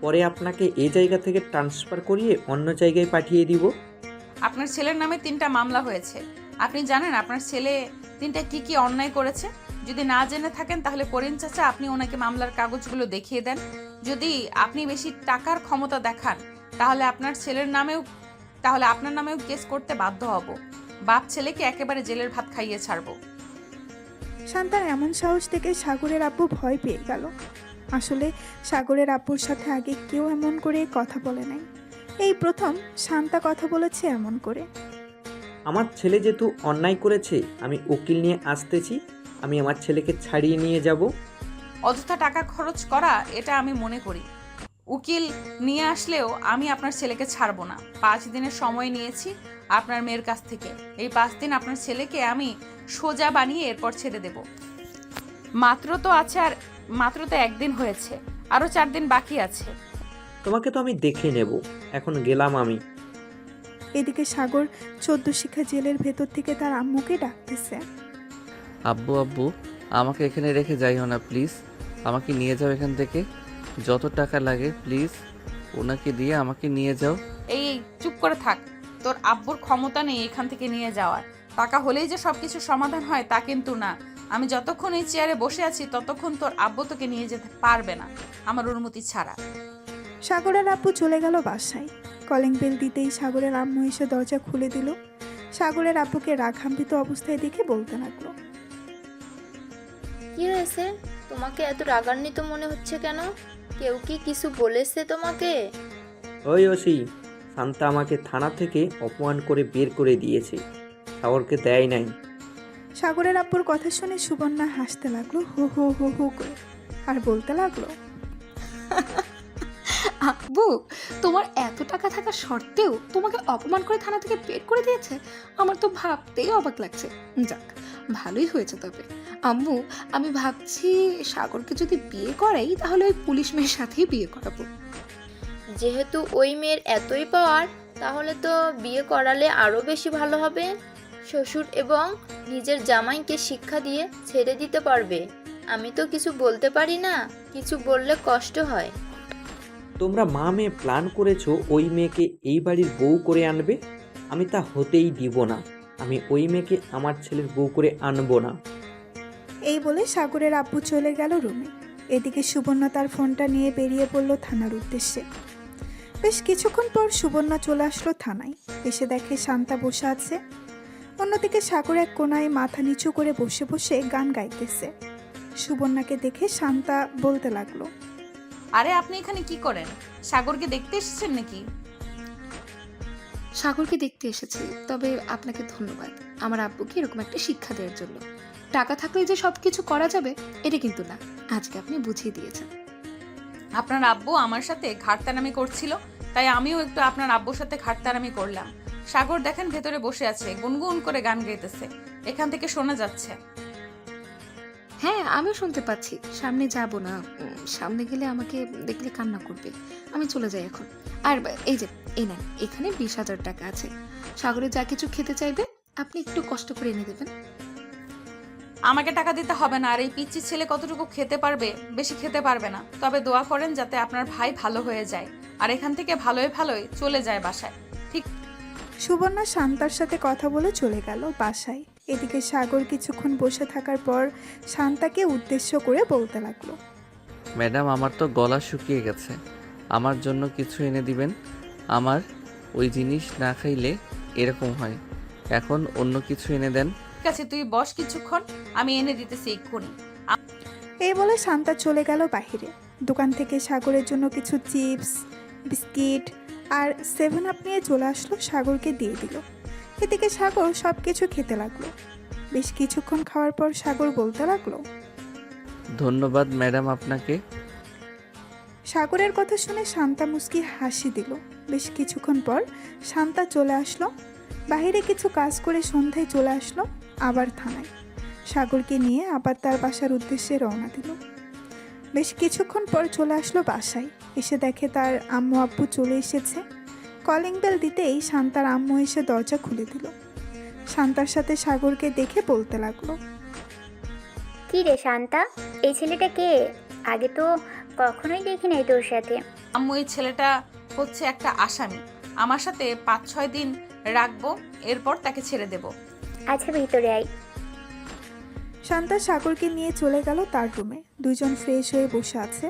পরে আপনাকে এই জায়গা থেকে ট্রান্সফার করিয়ে অন্য জায়গায় পাঠিয়ে দিব। আপনার ছেলের নামে 3টা মামলা হয়েছে। আপনি জানেন আপনার ছেলে 3টা কি কি অন্যায় করেছে? যদি না জেনে থাকেন তাহলে করিম চাচা আপনি ওনাকে মামলার কাগজগুলো দেখিয়ে দেন। যদি আপনি বেশি টাকার ক্ষমতা দেখান তাহলে আপনার নামেও কেস করতে বাধ্য হব। বাপ ছেলেকে একেবারে জেলের ভাত খাইয়ে ছাড়বো। শান্তার এমন সাহস থেকে সাগরের আব্বু ভয় পেয়ে গেল। আসলে সাগরের আব্বুর সাথে আগে কেউ এমন করে কথা বলে নাই, এই প্রথম শান্তা কথা বলেছে এমন করে। আমার ছেলে যেহেতু অন্যায় করেছে, আমি উকিল নিয়ে আসতেছি। আমি আমার ছেলেকে ছাড়িয়ে নিয়ে যাব। অযথা টাকা খরচ করা এটা আমি মনে করি। উকিল নিয়ে আসলেও আমি আপনার ছেলেকে ছাড়বো না। 5 দিনের সময় নিয়েছি আপনার মেয়ের কাছ থেকে। এই 5 দিন আপনার ছেলেকে আমি সোজা বানিয়ে এরপর ছেড়ে দেব। মাত্র তো 1 দিন হয়েছে, আরো 4 দিন বাকি আছে। তোমাকে তো আমি দেখে নেব। এখন গেলাম আমি। এদিকে সাগর 14 শিক্ষা জেলের ভেতর থেকে তার আম্মুকে ডাকতেছে। আব্বু আব্বু, আমাকে এখানে রেখে যাইও না প্লিজ। আমাকে নিয়ে যাও এখান থেকে, যত টাকা লাগে প্লিজ ওনাকে দিয়ে আমাকে নিয়ে যাও। এই চুপ করে থাক। তোর আব্বুর ক্ষমতা নেই এখান থেকে নিয়ে যাওয়ার। টাকা হলেই যে সবকিছু সমাধান হয় তা কিন্তু না। আমি যতক্ষণ এই চেয়ারে বসে আছি ততক্ষণ তোর আব্বু তোকে নিয়ে যেতে পারবে না আমার অনুমতি ছাড়া। সাগরের আব্বু চলে গেল বাসায়। কলিং বেল দিতেই সাগরের আম্মু এসে দরজা খুলে দিল। সাগরের আব্বুকে রাগান্বিত অবস্থায় দেখে বলতে লাগলো, কি হয়েছে? তোমাকে এত রাগান্বিত মনে হচ্ছে কেন? কেউ কি কিছু বলেছে তোমাকে? ওই ওসি, শান্তা আমাকে থানা থেকে অপমান করে বের করে দিয়েছে, সাগরকে দেয় নাই। সাগরের আব্বুর কথা শুনে সুবর্ণা হাসতে লাগলো হো হো হো হো করে, আর বলতে লাগলো, আব্বু, তোমার এত টাকা থাকা সত্ত্বেও তোমাকে অপমান করে থানা থেকে বের করে দিয়েছে? আমার তো ভাবতেই অবাক লাগছে। যাক, ভালোই হয়েছে। তবে আম্মু, আমি ভাবছি সাগরকে যদি বিয়ে করাই তাহলে ওই পুলিশ মেয়ের সাথেই বিয়ে করাবো। যেহেতু ওই মেয়ের এতই পাওয়ার, তাহলে তো বিয়ে করালে আরও বেশি ভালো হবে। শ্বশুর এবং নিজের জামাইকে শিক্ষা দিয়ে ছেড়ে দিতে পারবে। আমি তো কিছু বলতে পারি না, কিছু বললে কষ্ট হয়। তোমরা মা মেয়ে প্ল্যান করেছো ওই মেয়েকে এই বাড়ির বউ করে আনবে। আমি তা হতেই দিব না। আমি ওই মেয়েকে আমার ছেলের বউ করে আনবো না। এই বলে সাগরের আব্বু চলে গেল রুমে। এদিকে সুবর্ণা তার ফোনটা নিয়ে বেরিয়ে পড়ল থানার উদ্দেশ্যে। বেশ কিছুক্ষণ পর সুবর্ণা চলে আসলো থানায়। এসে দেখে শান্তা বসে আছে। অন্যদিকে সাগর এক কোনায় মাথা নিচু করে বসে বসে গান গাইতেছে। সুবর্ণাকে দেখে শান্তা বলতে লাগলো, আরে আপনি এখানে কি করেন? সাগরকে দেখতে এসেছেন নাকি? সাগরকে দেখতে এসেছি, তবে আপনাকে ধন্যবাদ আমার আব্বুকে এরকম একটা শিক্ষা দেওয়ার জন্য। টাকা থাকলে যে সবকিছু করা যাবে এটা কিন্তু না, আজকে আপনি বুঝিয়ে দিয়েছেন। আপনার আব্বু আমার সাথে ঘাটতারামি করছিল, তাই আমিও একটু আপনার আব্বুর সাথে ঘাটতারামি করলাম। সাগর দেখেন ভেতরে বসে আছে, গুনগুন করে গান গাইতেছে, এখান থেকে শোনা যাচ্ছে। হ্যাঁ, আমিও শুনতে পাচ্ছি। সামনে যাব না, সামনে গেলে আমাকে দেখলে কান্না করবে। আমি চলে যাই এখন। আর এই যে এই নেন, এখানে 20,000 টাকা আছে। সাগরে যা কিছু খেতে চাইবে আপনি একটু কষ্ট করে এনে দেবেন। আমাকে টাকা দিতে হবে না। আর এই পিচ্চি ছেলে কতটুকু খেতে পারবে? বেশি খেতে পারবে না। তবে দোয়া করেন যাতে আপনার ভাই ভালো হয়ে যায় আর এখান থেকে ভালোই ভালোই চলে যায় বাসায়। ঠিক। সুবর্ণা শান্তার সাথে কথা বলে চলে গেল বাসায়। এদিকে সাগর কিছুক্ষণ বসে থাকার পর শান্তাকে উদ্দেশ্য করে বলতে লাগলো, ম্যাডাম, আমার তো গলা শুকিয়ে গেছে, আমার জন্য কিছু এনে দিবেন। আমার ওই জিনিস না খাইলে এরকম হয়, এখন অন্য কিছু এনে দেন। ঠিক আছে, তুই বস কিছুক্ষণ, আমি এনে দিতেছি এক্ষুনি। এই বলে শান্তা চলে গেল বাহিরে। দোকান থেকে সাগরের জন্য কিছু চিপস, বিস্কিট আর 7 আপ নিয়ে চলে আসলো, সাগরকে দিয়ে দিল। এদিকে সাগর সব কিছু খেতে লাগলো। বেশ কিছুক্ষণ খাওয়ার পর সাগর বলতে লাগলো, ধন্যবাদ ম্যাডাম আপনাকে। সাগরের কথা শুনে শান্তা মুস্কি হাসি দিল। বেশ কিছুক্ষণ পর শান্তা চলে আসলো বাইরে, কিছু কাজ করে সন্ধ্যায় চলে আসলো আবার থানায়। সাগরকে নিয়ে আবার তার বাসার উদ্দেশ্যে রওনা দিল। বেশ কিছুক্ষণ পর চলে আসলো বাসায়। এসে দেখে তার আম্মু আব্বু চলে এসেছে। কলিং বেল দিতেই শান্তার আম্মু এসে দরজা খুলে দিল। শান্তার সাথে সাগরকে দেখে বলতে লাগলো, কি রে শান্তা, এই ছেলেটা কে? আগে তো কখনোই দেখি নাই তোর সাথে। আম্মু, এই ছেলেটা হচ্ছে একটা আসামি। আমার সাথে 5-6 দিন রাখবো, এরপর তাকে ছেড়ে দেব। আচ্ছা, ভিতরে আয়। শান্তা সাগরকে নিয়ে চলে গেল তার রুমে। দুইজন ফ্রেশ হয়ে বসে আছে।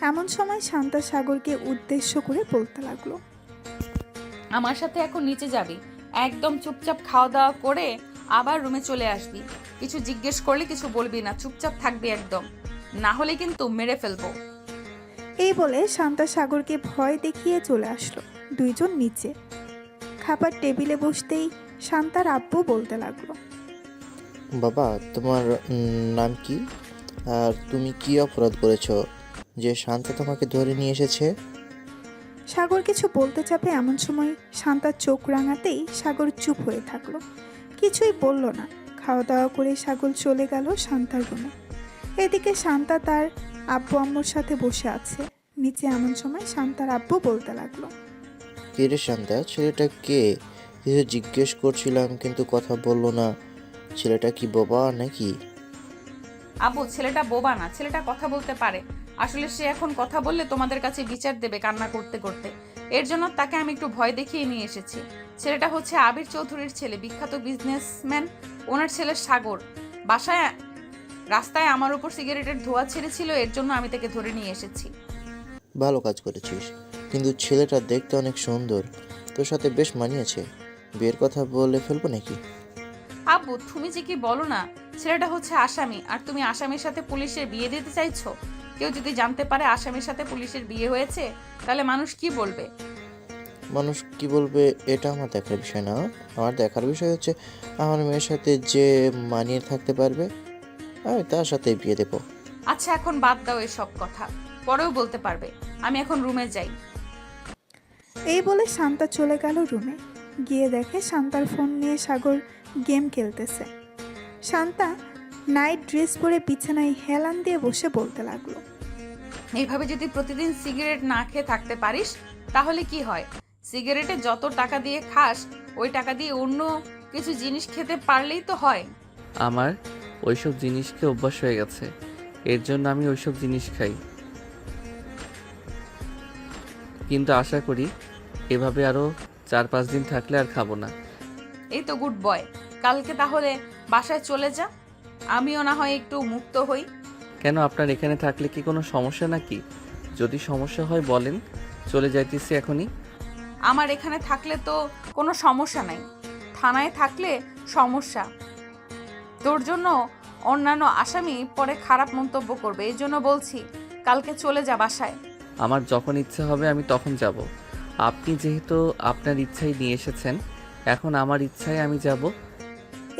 এমন সময় শান্তা সাগরকে উদ্দেশ্য করে বলতে লাগলো, আমার সাথে এখন নিচে যাবি, একদম চুপচাপ খাওয়া দাওয়া করে আবার রুমে চলে আসবি। কিছু জিজ্ঞেস করলে কিছু বলবি না, চুপচাপ থাকবি একদম, না হলে কিন্তু মেরে ফেলবো। এই বলে শান্তা সাগরকে ভয় দেখিয়ে চলে আসলো। দুইজন নিচে খাবার টেবিলে বসতেই শান্তার আব্বু বলতে লাগলো, বাবা তোমার নাম কি, আর তুমি কি অপরাধ করেছো যে শান্তা তোমাকে ধরে নিয়ে এসেছে? সাগর কিছু বলতে চাপে এমন সময় শান্তার চোখ রাঙাতেই সাগর চুপ হয়ে থাকলো, কিছুই বলল না। খাওয়া দাওয়া করে সাগর চলে গেল শান্তার রুমে। এদিকে শান্তা তার আব্বু আম্মুর সাথে বসে আছে নিচে। এমন সময় শান্তার আব্বু বলতে লাগলো, কে রে শান্তা, ছেলেটা কে? কিছু জিজ্ঞেস করছিলাম কিন্তু কথা বললো না। ছেলেটা কি বোবা নাকি? আব্বু, ছেলেটা বোবা না, ছেলেটা কথা বলতে পারে। আসলে সে এখন কথা বললে তোমাদের কাছে বিচার দেবে কান্না করতে করতে। এর জন্য তাকে আমি একটু ভয় দেখিয়ে নিয়ে এসেছি। ছেলেটা হচ্ছে আবির চৌধুরীর ছেলে, বিখ্যাত বিজনেসম্যান। ওনার ছেলে সাগর বাসায় রাস্তায় আমার উপর সিগারেটের ধোঁয়া ছেড়েছিল, এর জন্য আমি তাকে ধরে নিয়ে এসেছি। ভালো কাজ করেছিস, কিন্তু ছেলেটা দেখতে অনেক সুন্দর, তোর সাথে বেশ মানিয়েছে। বিয়ের কথা বলে ফেলবো নাকি? আব্বু, তুমি যে কি বলো না, ছেলেটা হচ্ছে আসামি, আর তুমি আসামির সাথে পুলিশের বিয়ে দিতে চাইছো? কেউ যদি জানতে পারে আসামির সাথে পুলিশের বিয়ে হয়েছে, তাহলে মানুষ কি বলবে? মানুষ কি বলবে এটা আমার দেখার বিষয় না। আমার দেখার বিষয় হচ্ছে আমার মেয়ের সাথে যে মানিয়ে থাকতে পারবে আমি তার সাথে বিয়ে দেবো। আচ্ছা, এখন বাদ দাও এসব কথা, পরেও বলতে পারবে। আমি এখন রুমে যাই। এই বলে শান্তা চলে গেল রুমে। গিয়ে দেখে শান্তার ফোন নিয়ে সাগর গেম খেলতেছে। শান্তা নাইট ড্রেস পরে বিছানায় হেলান দিয়ে বসে বলতে লাগলো, এইভাবে যদি প্রতিদিন সিগারেট না খেয়ে থাকতে পারিস তাহলে কি হয়? সিগারেটে যত টাকা দিয়ে খাস, ওই টাকা দিয়ে অন্য কিছু জিনিস খেতে পারলেই তো হয়। আমার ওইসব জিনিসকে অভ্যাস হয়ে গেছে, এর জন্য আমি ওইসব জিনিস খাই। কিন্তু আশা করি এভাবে আরও 4-5 দিন থাকলে আর খাবো না। এই তো গুড বয়, কালকে তাহলে বাসায় চলে যা, আমিও না হয় একটু মুক্ত হই। কেন, আপনার এখানে থাকলে কি কোনো সমস্যা নাকি? যদি সমস্যা হয় বলেন, চলে যাইতেছি এখনই। আমার এখানে থাকলে তো কোনো সমস্যা নাই, থানায় থাকলে সমস্যা। তোর জন্য অন্যান্য আসামি পরে খারাপ মন্তব্য করবে, এই জন্য বলছি কালকে চলে যা বাসায়। আমার যখন ইচ্ছা হবে আমি তখন যাব। আপনি যেহেতু আপনার ইচ্ছাই নিয়ে এসেছেন, এখন আমার ইচ্ছায় আমি যাব।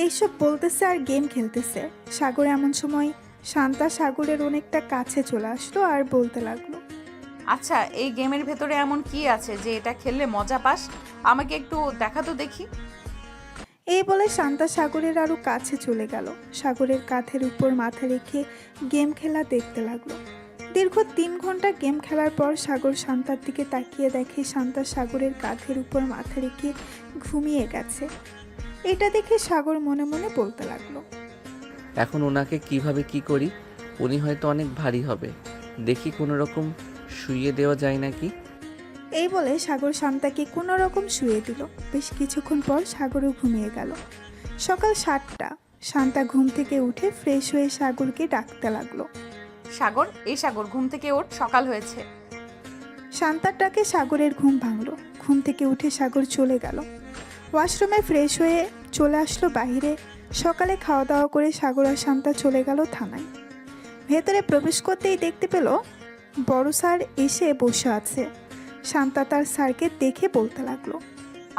এইসব বলতেছে আর গেম খেলতেছে। সাগর এমন সময় শান্তা সাগরের অনেকটা কাছে চলে আসলো আর বলতে লাগলো, আচ্ছা, এই গেমের ভেতরে এমন কি আছে যে এটা খেললে মজা পাস? আমাকে একটু দেখা তো দেখি। এই বলে শান্তা সাগরের আরো কাছে চলে গেল। সাগরের কাঁধের উপর মাথা রেখে গেম খেলা দেখতে লাগলো। দীর্ঘ 3 ঘন্টা গেম খেলার পর সাগর শান্তার দিকে তাকিয়ে দেখে শান্তা সাগরের কাঁধের উপর মাথা রেখে ঘুমিয়ে গেছে। এটা দেখে সাগর মনে মনে বলতে লাগলো, এখন ওনাকে কিভাবে কি করি? উনি হয়তো অনেক ভারী হবে, দেখি কোনো রকম শুইয়ে দেওয়া যায় নাকি। এই বলে সাগর শান্তাকে কোনো রকম শুয়ে দিল। বেশ কিছুক্ষণ পর সাগরও ঘুমিয়ে গেল। সকাল 7টা। শান্তা ঘুম থেকে উঠে ফ্রেশ হয়ে সাগরকে ডাকতে লাগলো। সাগর, এই সাগর, ঘুম থেকে ওঠ, সকাল হয়েছে। শান্তার ডাকে সাগরের ঘুম ভাঙলো। ঘুম থেকে উঠে সাগর চলে গেল ওয়াশরুমে, ফ্রেশ হয়ে চলে আসলো বাইরে। সকালে খাওয়া দাওয়া করে সাগর আর শান্তা চলে গেল থানায়। ভেতরে প্রবেশ করতেই দেখতে পেল বড় স্যার এসে বসে আছে। শান্তা তার স্যারকে দেখে বলতে লাগলো,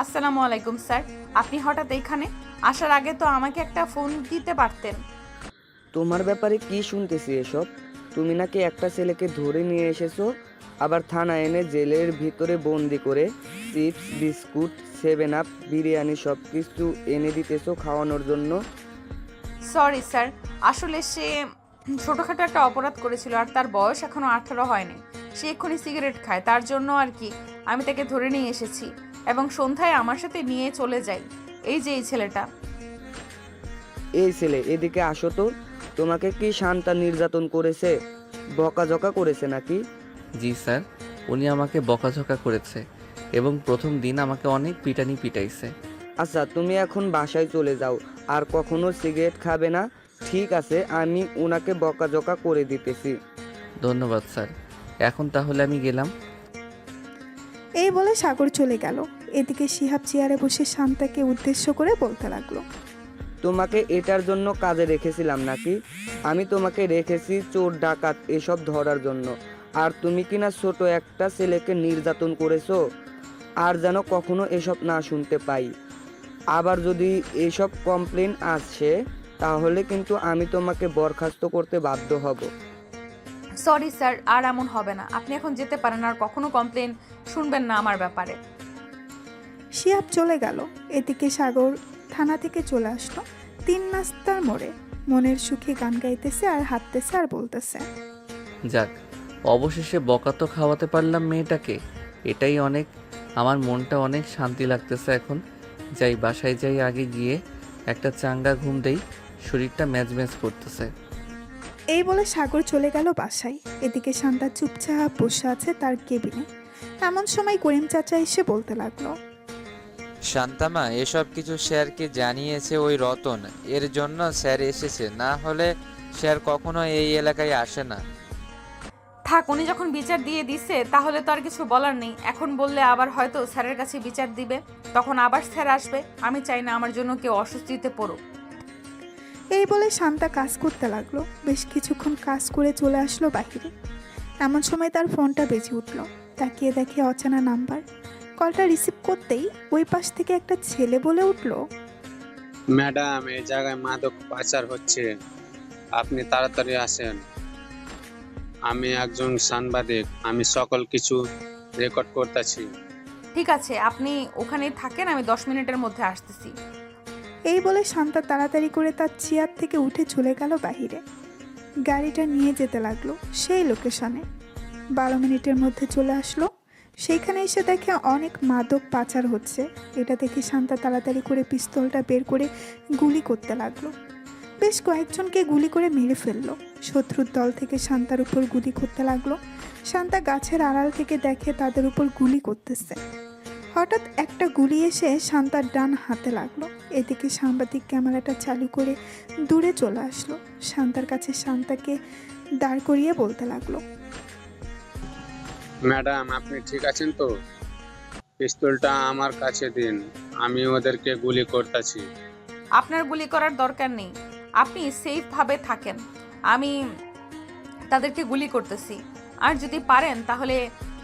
আসসালামু আলাইকুম স্যার, আপনি হঠাৎ এখানে? আসার আগে তো আমাকে একটা ফোন দিতে পারতেন। তোমার ব্যাপারে কি শুনতেছি এসব? তুমি নাকি একটা ছেলেকে ধরে নিয়ে এসেছো, আবার থানায় এনে জেলের ভিতরে বন্দি করে চিপস, বিস্কুট, 7 আপ, বিরিয়ানি সব কিছু এনে দিতেছো খাওয়ানোর জন্য। সরি স্যার, আসলে সে ছোটোখাটো একটা অপরাধ করেছিল, আর তার বয়স এখনো 18 হয়নি। সে এক্ষুনি সিগারেট খায়, তার জন্য আর কি আমি তাকে ধরে নিয়ে এসেছি এবং সন্ধ্যায় আমার সাথে নিয়ে চলে যাই। এই যে এই ছেলেটা। এই ছেলে, এদিকে আসো তো। তোমাকে কি শান্তা নির্যাতন করেছে, বকাঝকা করেছে নাকি? জি স্যার, উনি আমাকে বকাঝকা করেছে এবং প্রথম দিন আমাকে অনেক পিটানি পিটাইছে। আচ্ছা, তুমি এখন বাসায় চলে যাও, আর কখনো সিগারেট খাবে না, ঠিক আছে? আমি ওনাকে বকাঝকা করে দিতেছি। ধন্যবাদ স্যার, এখন তাহলে আমি গেলাম। এই বলে সাগর চলে গেল। এদিকে শিহাব চেয়ারে বসে শান্তাকে উদ্দেশ্য করে বলতে লাগলো। তোমাকে এটার জন্য কাজে রেখেছিলাম নাকি? আমি তোমাকে রেখেছি চোর ডাকাত এসব ধরার জন্য, আর তুমি কিনা ছোট একটা ছেলেকে নির্যাতন করেছো। আর যেন কখনো এসব না শুনতে পাই। আবার যদি এসব কমপ্লেন আসে তাহলে কিন্তু আমি তোমাকে বরখাস্ত করতে বাধ্য হব। সরি স্যার, আর এমন হবে না। আপনি এখন যেতে পারেন, আর কখনো কমপ্লেন শুনবেন না আমার ব্যাপারে। শিহাব চলে গেল। এদিকে সাগর থানা থেকে চলে আসলো 3 রাস্তার মোড়ে। মনের সুখে গান গাইতেছে আর হাঁটতেছে আর বলতেছে, যাক, অবশেষে বকা তো খাওয়াতে পারলাম মেয়েটাকে, এটাই অনেক। আমার মনটা অনেক শান্তি লাগতেছে এখন। যাই, বাসায় যাই, আগে গিয়ে একটা চাঙ্গা ঘুম দেই, শরীরটা ম্যাজম্যাজ করতেছে। এই বলে সাগর চলে গেল বাসায়। এদিকে শান্তা চুপচাপ বসে আছে তার কেবিনে। এমন সময় করিম চাচা এসে বলতে লাগলো, শান্তামা, এসব কিছু স্যারকে জানিয়েছে ওই রতন, এর জন্য স্যার এসেছে, না হলে স্যার কখনো এই এলাকায় আসে না। থাক, উনি যখন বিচার দিয়ে দিছে তাহলে তো আর কিছু বলার নেই। এখন বললে আবার হয়তো স্যারের কাছে বিচার দিবে, তখন আবার স্যার আসবে। আমি চাই না আমার জন্য কেউ অস্বস্তিতে পড়ুক। এই বলে শান্তা কাজ করতে লাগলো। বেশ কিছুক্ষণ কাজ করে চলে আসলো বাহিরে। এমন সময় তার ফোনটা বেজে উঠলো। তাকিয়ে দেখে অচেনা নাম্বার। কলটা রিসিভ করতেই ওই পাশ থেকে একটা ছেলে বলে উঠলো, ম্যাডাম, এই জায়গায় মাদক পাচার হচ্ছে, আপনি তাড়াতাড়ি আসেন। আমি একজন সাংবাদিক, আমি সকল কিছু রেকর্ড করতেছি। ঠিক আছে, আপনি ওখানেই থাকেন, আমি 10 মিনিটের মধ্যে আসতেছি। এই বলে শান্তা তাড়াতাড়ি করে তার চেয়ার থেকে উঠে চলে গেল বাহিরে। গাড়িটা নিয়ে যেতে লাগলো সেই লোকেশনে। 12 মিনিটের মধ্যে চলে আসলো। সেইখানে এসে দেখে অনেক মাদক পাচার হচ্ছে। এটা দেখে শান্তা তাড়াতাড়ি করে পিস্তলটা বের করে গুলি করতে লাগলো। বেশ কয়েকজনকে গুলি করে মেরে ফেললো। শত্রুর দল থেকে শান্তার উপর গুলি করতে লাগলো। শান্তা গাছের আড়াল থেকে দেখে তাদের উপর গুলি করতেছে। হঠাৎ একটা গুলি এসে শান্তার ডান হাতে লাগলো। এদিকে সাংবাদিক ক্যামেরাটা চালু করে দূরে চলে আসলো। শান্তার কাছে শান্তাকে দাঁড় করিয়ে বলতে লাগলো, ম্যাডাম, আপনি ঠিক আছেন তো? পিস্তলটা আমার কাছে দিন, আমি ওদেরকে গুলি করতেছি। আপনার গুলি করার দরকার নেই, আপনি সেফ ভাবে থাকেন। আমি তাদেরকে গুলি করতেছি। আর যদি পারেন তাহলে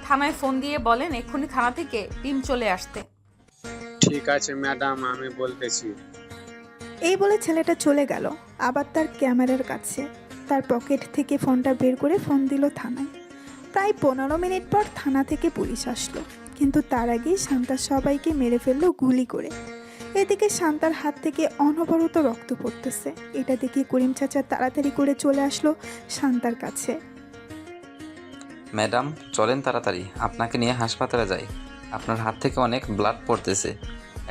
থানায় ফোন দিয়ে বলেন এক্ষুনি থানা থেকে টিম চলে আসতে। ঠিক আছে ম্যাডাম, আমি বলতেছি। এই বলে ছেলেটা চলে গেল আবার তার ক্যামেরার কাছে। তার পকেট থেকে ফোনটা বের করে ফোন দিল থানায়। প্রায় 15 মিনিট পর থানা থেকে পুলিশ আসলো, কিন্তু তার আগেই শান্তা সবাইকে মেরে ফেললো গুলি করে। এদিকে শান্তার হাত থেকে অনবরত রক্ত পড়তেছে। এটা দেখে করিম চাচা তাড়াতাড়ি করে চলে আসলো শান্তার কাছে। ম্যাডাম, চলেন তাড়াতাড়ি, আপনাকে নিয়ে হাসপাতালে যাই। আপনার হাত থেকে অনেক ব্লাড পড়তেছে।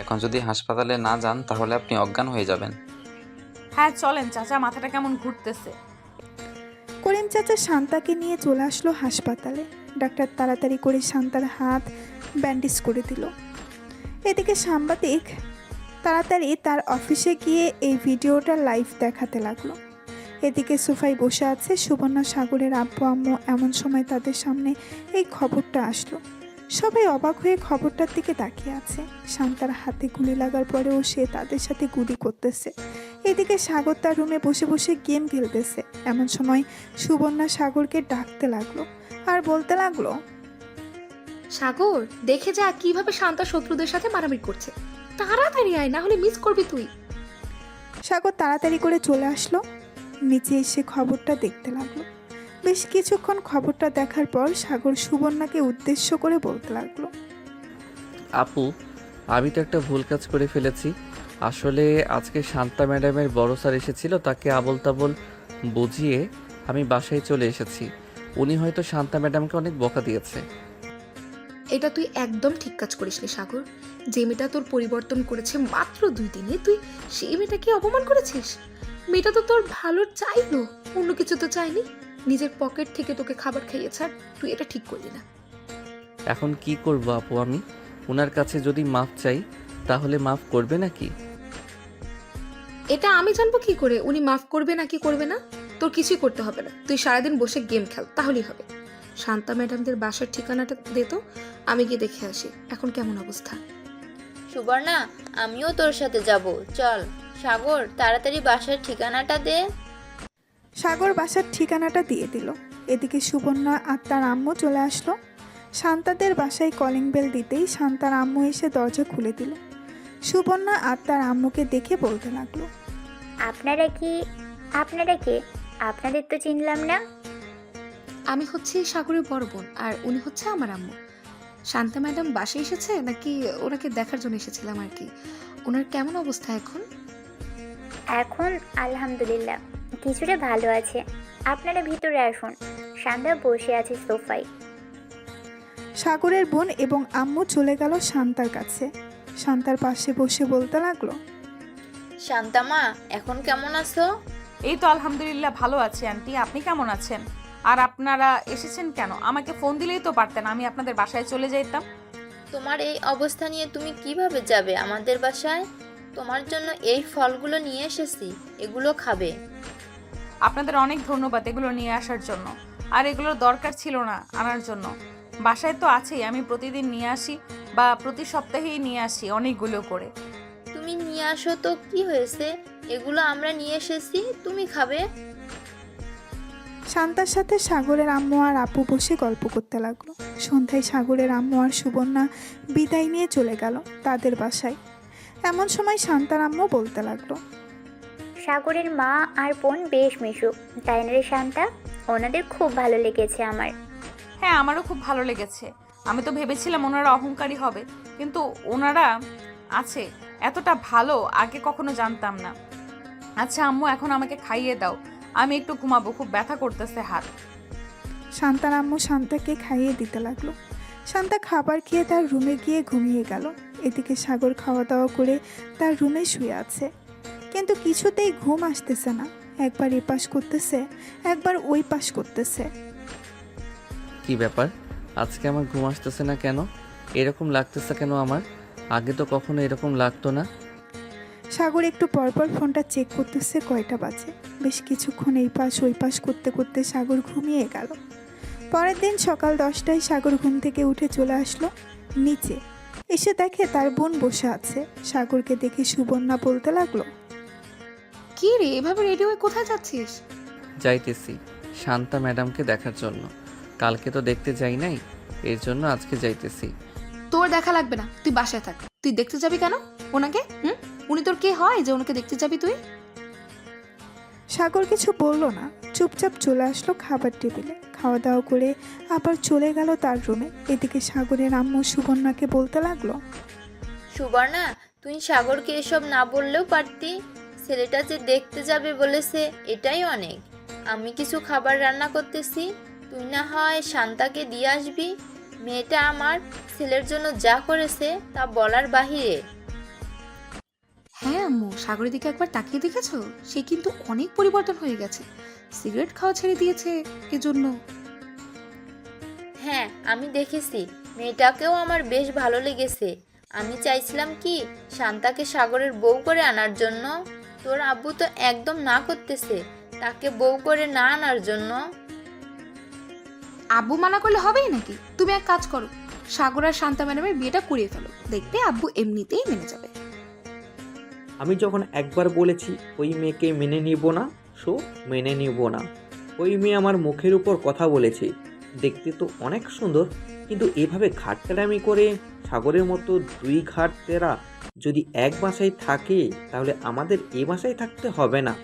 এখন যদি হাসপাতালে না যান তাহলে আপনি অজ্ঞান হয়ে যাবেন। হ্যাঁ চলেন চাচা, মাথাটা কেমন ঘুরতেছে। করিম চাচা শান্তাকে নিয়ে চলে আসলো হাসপাতালে। ডাক্তার তাড়াতাড়ি করে শান্তার হাত ব্যান্ডেজ করে দিল। এদিকে সাংবাদিক তাড়াতাড়ি তার অফিসে গিয়ে এই ভিডিওটা লাইভ দেখাতে লাগলো। এদিকে সোফায় বসে আছে সুবর্ণা সাগরের আব্বু আম্মু। এমন সময় তাদের সামনে এই খবরটা আসলো। সবাই অবাক হয়ে খবরটার দিকে তাকিয়ে আছে। শান্তার হাতে গুলি লাগার পরেও সে তাদের সাথে গুলি করতেছে। এদিকে সাগর তার রুমে বসে বসে গেম খেলতেছে। এমন সময় সুবর্ণা সাগরকে ডাকতে লাগলো আর বলতে লাগলো, সাগর, দেখে যা কিভাবে শান্তা শত্রুদের সাথে মারামারি করছে। তাড়াতাড়ি আয়, না হলে মিস করবি তুই। সাগর তাড়াতাড়ি করে চলে আসলো। নিচে এসে খবরটা দেখতে লাগলো। বেশ কিছুক্ষণ খবরটা দেখার পর সাগর সুবর্ণাকে উদ্দেশ্য করে বলতে লাগলো, আপু, আমি তো একটা ভুল কাজ করে ফেলেছি। আসলে আজকে শান্তা ম্যাডামের বড় স্যার এসেছিল, তাকে আবল তাবল বুঝিয়ে আমি বাসায় চলে এসেছি। উনি হয়তো শান্তা ম্যাডামকে অনেক বকা দিয়েছে। এটা তুই একদম ঠিক কাজ করিসনি সাগর। যে মেয়েটা তোর পরিবর্তন করেছে মাত্র 2 দিনে, তুই সেই মেয়েটাকে অপমান করেছিস। মেয়েটা তো তোর ভালো চাইলো, অন্য কিছু তো চাইনি। নিজের পকেট থেকে তোকে খাবার খাইয়েছে, আর তুই এটা ঠিক করলি না। এখন কি করব আপু আমি? ওনার কাছে যদি মাফ চাই তাহলে মাফ করবে নাকি? এটা আমি জানবো কি করে উনি মাফ করবে নাকি করবে না? তোর কিছুই করতে হবে না, তুই সারাদিন বসে গেম খেল, তাহলেই হবে। শান্তা ম্যাডামদের বাসার ঠিকানাটা দে তো, আমি গিয়ে দেখে আসি এখন কেমন অবস্থা। সুবর্ণা, আমিও তোর সাথে যাব। চল। সাগর, তাড়াতাড়ি বাসার ঠিকানাটা দে। সাগর বাসার ঠিকানাটা দিয়ে দিল। এদিকে সুবর্ণা আর তার আম্মু চলে আসলো। শান্তাদের বাসায় কলিং বেল দিতেই শান্তার আম্মু এসে দরজা খুলে দিল। সুবর্ণা আর তার আম্মুকে দেখে বলতে লাগলো, আপনারা কে? আপনাদের তো চিনলাম না। আমি হচ্ছি সাগরের বড় বোন, আর উনি হচ্ছে আমার আম্মু। শান্তা ম্যাডাম বাসায় এসেছে নাকি ওনাকে দেখার জন্য এসেছিলাম আর কি। ওনার কেমন অবস্থা এখন? এখন আলহামদুলিল্লাহ কিছুটা ভালো আছে। আপনারা ভিতরে আসুন। শান্তা বসে আছে সোফায়। সাগরের বোন এবং আম্মু চলে গেল শান্তার কাছে। শান্তার পাশে বসে বলতে লাগলো, শান্তামা, এখন কেমন আছো? এই তো আলহামদুলিল্লাহ ভালো আছি আন্টি। আপনি কেমন আছেন? আর আপনারা এসেছেন কেন? আমাকে ফোন দিলেই তো পারতেন, আমি আপনাদের বাসায় চলে যেতাম। তোমার এই অবস্থা নিয়ে তুমি কিভাবে যাবে আমাদের বাসায়? তোমার জন্য এই ফলগুলো নিয়ে এসেছি, এগুলো খাবে। আপনাদের অনেক ধন্যবাদ এগুলো নিয়ে আসার জন্য। আর এগুলোর দরকার ছিল না আনার জন্য। বাসায় তো আছেই, আমি প্রতিদিন নিয়ে আসি বা প্রতি সপ্তাহেই নিয়ে আসি অনেকগুলো করে। তুমি নিয়ে আসো তো, কি হয়েছে? এগুলো আমরা নিয়ে এসেছি, তুমি খাবে। শান্তার সাথে সাগরের আম্মু আর আপু বসে গল্প করতে লাগলো। সন্ধ্যায় সাগরের আম্মু আর সুবর্ণা বিদায় নিয়ে চলে গেল তাদের বাসায়। এমন সময় শান্তার আম্মু বলতে লাগলো, সাগরের মা আর বোন বেশ মিশুক, তাই না রে শান্তা? ওনাদের খুব ভালো লেগেছে আমার। হ্যাঁ, আমারও খুব ভালো লেগেছে। আমি তো ভেবেছিলাম ওনারা অহংকারী হবে, কিন্তু ওনারা আছে এতটা ভালো আগে কখনো জানতাম না। আচ্ছা আম্মু, এখন আমাকে খাইয়ে দাও, আমি একটু ঘুমাবো, খুব ব্যথা করতেছে হাত। শান্তার আম্মু শান্তাকে খাইয়ে দিতে লাগলো। শান্তা খাবার খেয়ে তার রুমে গিয়ে ঘুমিয়ে গেল। এদিকে সাগর খাওয়া দাওয়া করে তার রুমে শুয়ে আছে, কিন্তু কিছুতেই ঘুম আসতেছে না। একবার এ পাশ করতেছে, একবার ওই পাশ করতেছে। কি ব্যাপার, আজকে আমার ঘুম আসতেছে না কেন? এরকম লাগতেছে কেন আমার? আগে তো কখনো এরকম লাগতো না। সাগর একটু পরপর ফোনটা চেক করতেছে কয়টা বাজে। বেশ কিছুক্ষণ এই পাশ ওই পাশ করতে করতে সাগর ঘুমিয়ে গেল। পরের দিন সকাল 10টায় সাগর ঘুম থেকে উঠে চলে আসলো নিচে। এসে দেখে তার বোন বসে আছে। সাগরকে দেখে সুবর্ণা বলতে লাগলো, কি রে, এভাবে রেডি হয়ে কোথায় যাচ্ছিস? যাইতেছি শান্তা ম্যাডামকে দেখার জন্য। কালকে তো দেখতে যাই নাই, এর জন্য আজকে যাইতেছি। তোর দেখা লাগবে না, তুই বাসায় থাক। তুই দেখতে যাবি কেন ওনাকে? উনি তোর কে হয় যে ওনাকে দেখতে যাবি তুই? সাগর কিছু বলল না, চুপচাপ চলে আসলো খাবার টেবিলে। খাওয়া দাওয়া করে আবার চলে গেল তার রুমে। এদিকে সাগরের আম্মু সুবর্ণাকে বলতে লাগলো, সুবর্ণা, তুই সাগরকে এসব না বললেও পারতি। ছেলেটা যে দেখতে যাবে বলেছে, এটাই অনেক। আমি কিছু খাবার রান্না করতেছি, তুই না হয় শান্তাকে দিয়ে আসবি। মেয়েটা আমার ছেলের জন্য যা করেছে তা বলার বাহিরে। হ্যাঁ আম্মু, সাগরের দিকে একবার তাকিয়ে দেখেছো? সে কিন্তু অনেক পরিবর্তন হয়ে গেছে। সিগারেট খাওয়া ছেড়ে দিয়েছে এজন্য। হ্যাঁ, আমি দেখেছি। মেয়েটাকেও আমার বেশ ভালো লেগেছে। আমি চাইছিলাম কি শান্তাকে সাগরের বউ করে আনার জন্য। তোর আব্বু তো একদম না করতেছে তাকে বউ করে না আনার জন্য। আব্বু মানা করলে হবেই নাকি? তুমি এক কাজ করো, সাগর আর শান্তা ম্যাডামের বিয়েটা করিয়ে ফেলো, দেখবে আব্বু এমনিতেই মেনে যাবে। আমি যখন একবার বলেছি ওই মেয়েকে মেনে নিব না, সো মেনে নিব না। ওই মেয়ে আমার মুখের উপর কথা বলেছে, দেখতে তো অনেক সুন্দর, কিন্তু এভাবে ঘাটতেরামি করে সাগরের মতো দুই ঘাটতেরা যদি এক বাসায় থাকে, তাহলে আমাদের এ বাসায় থাকতে হবে না।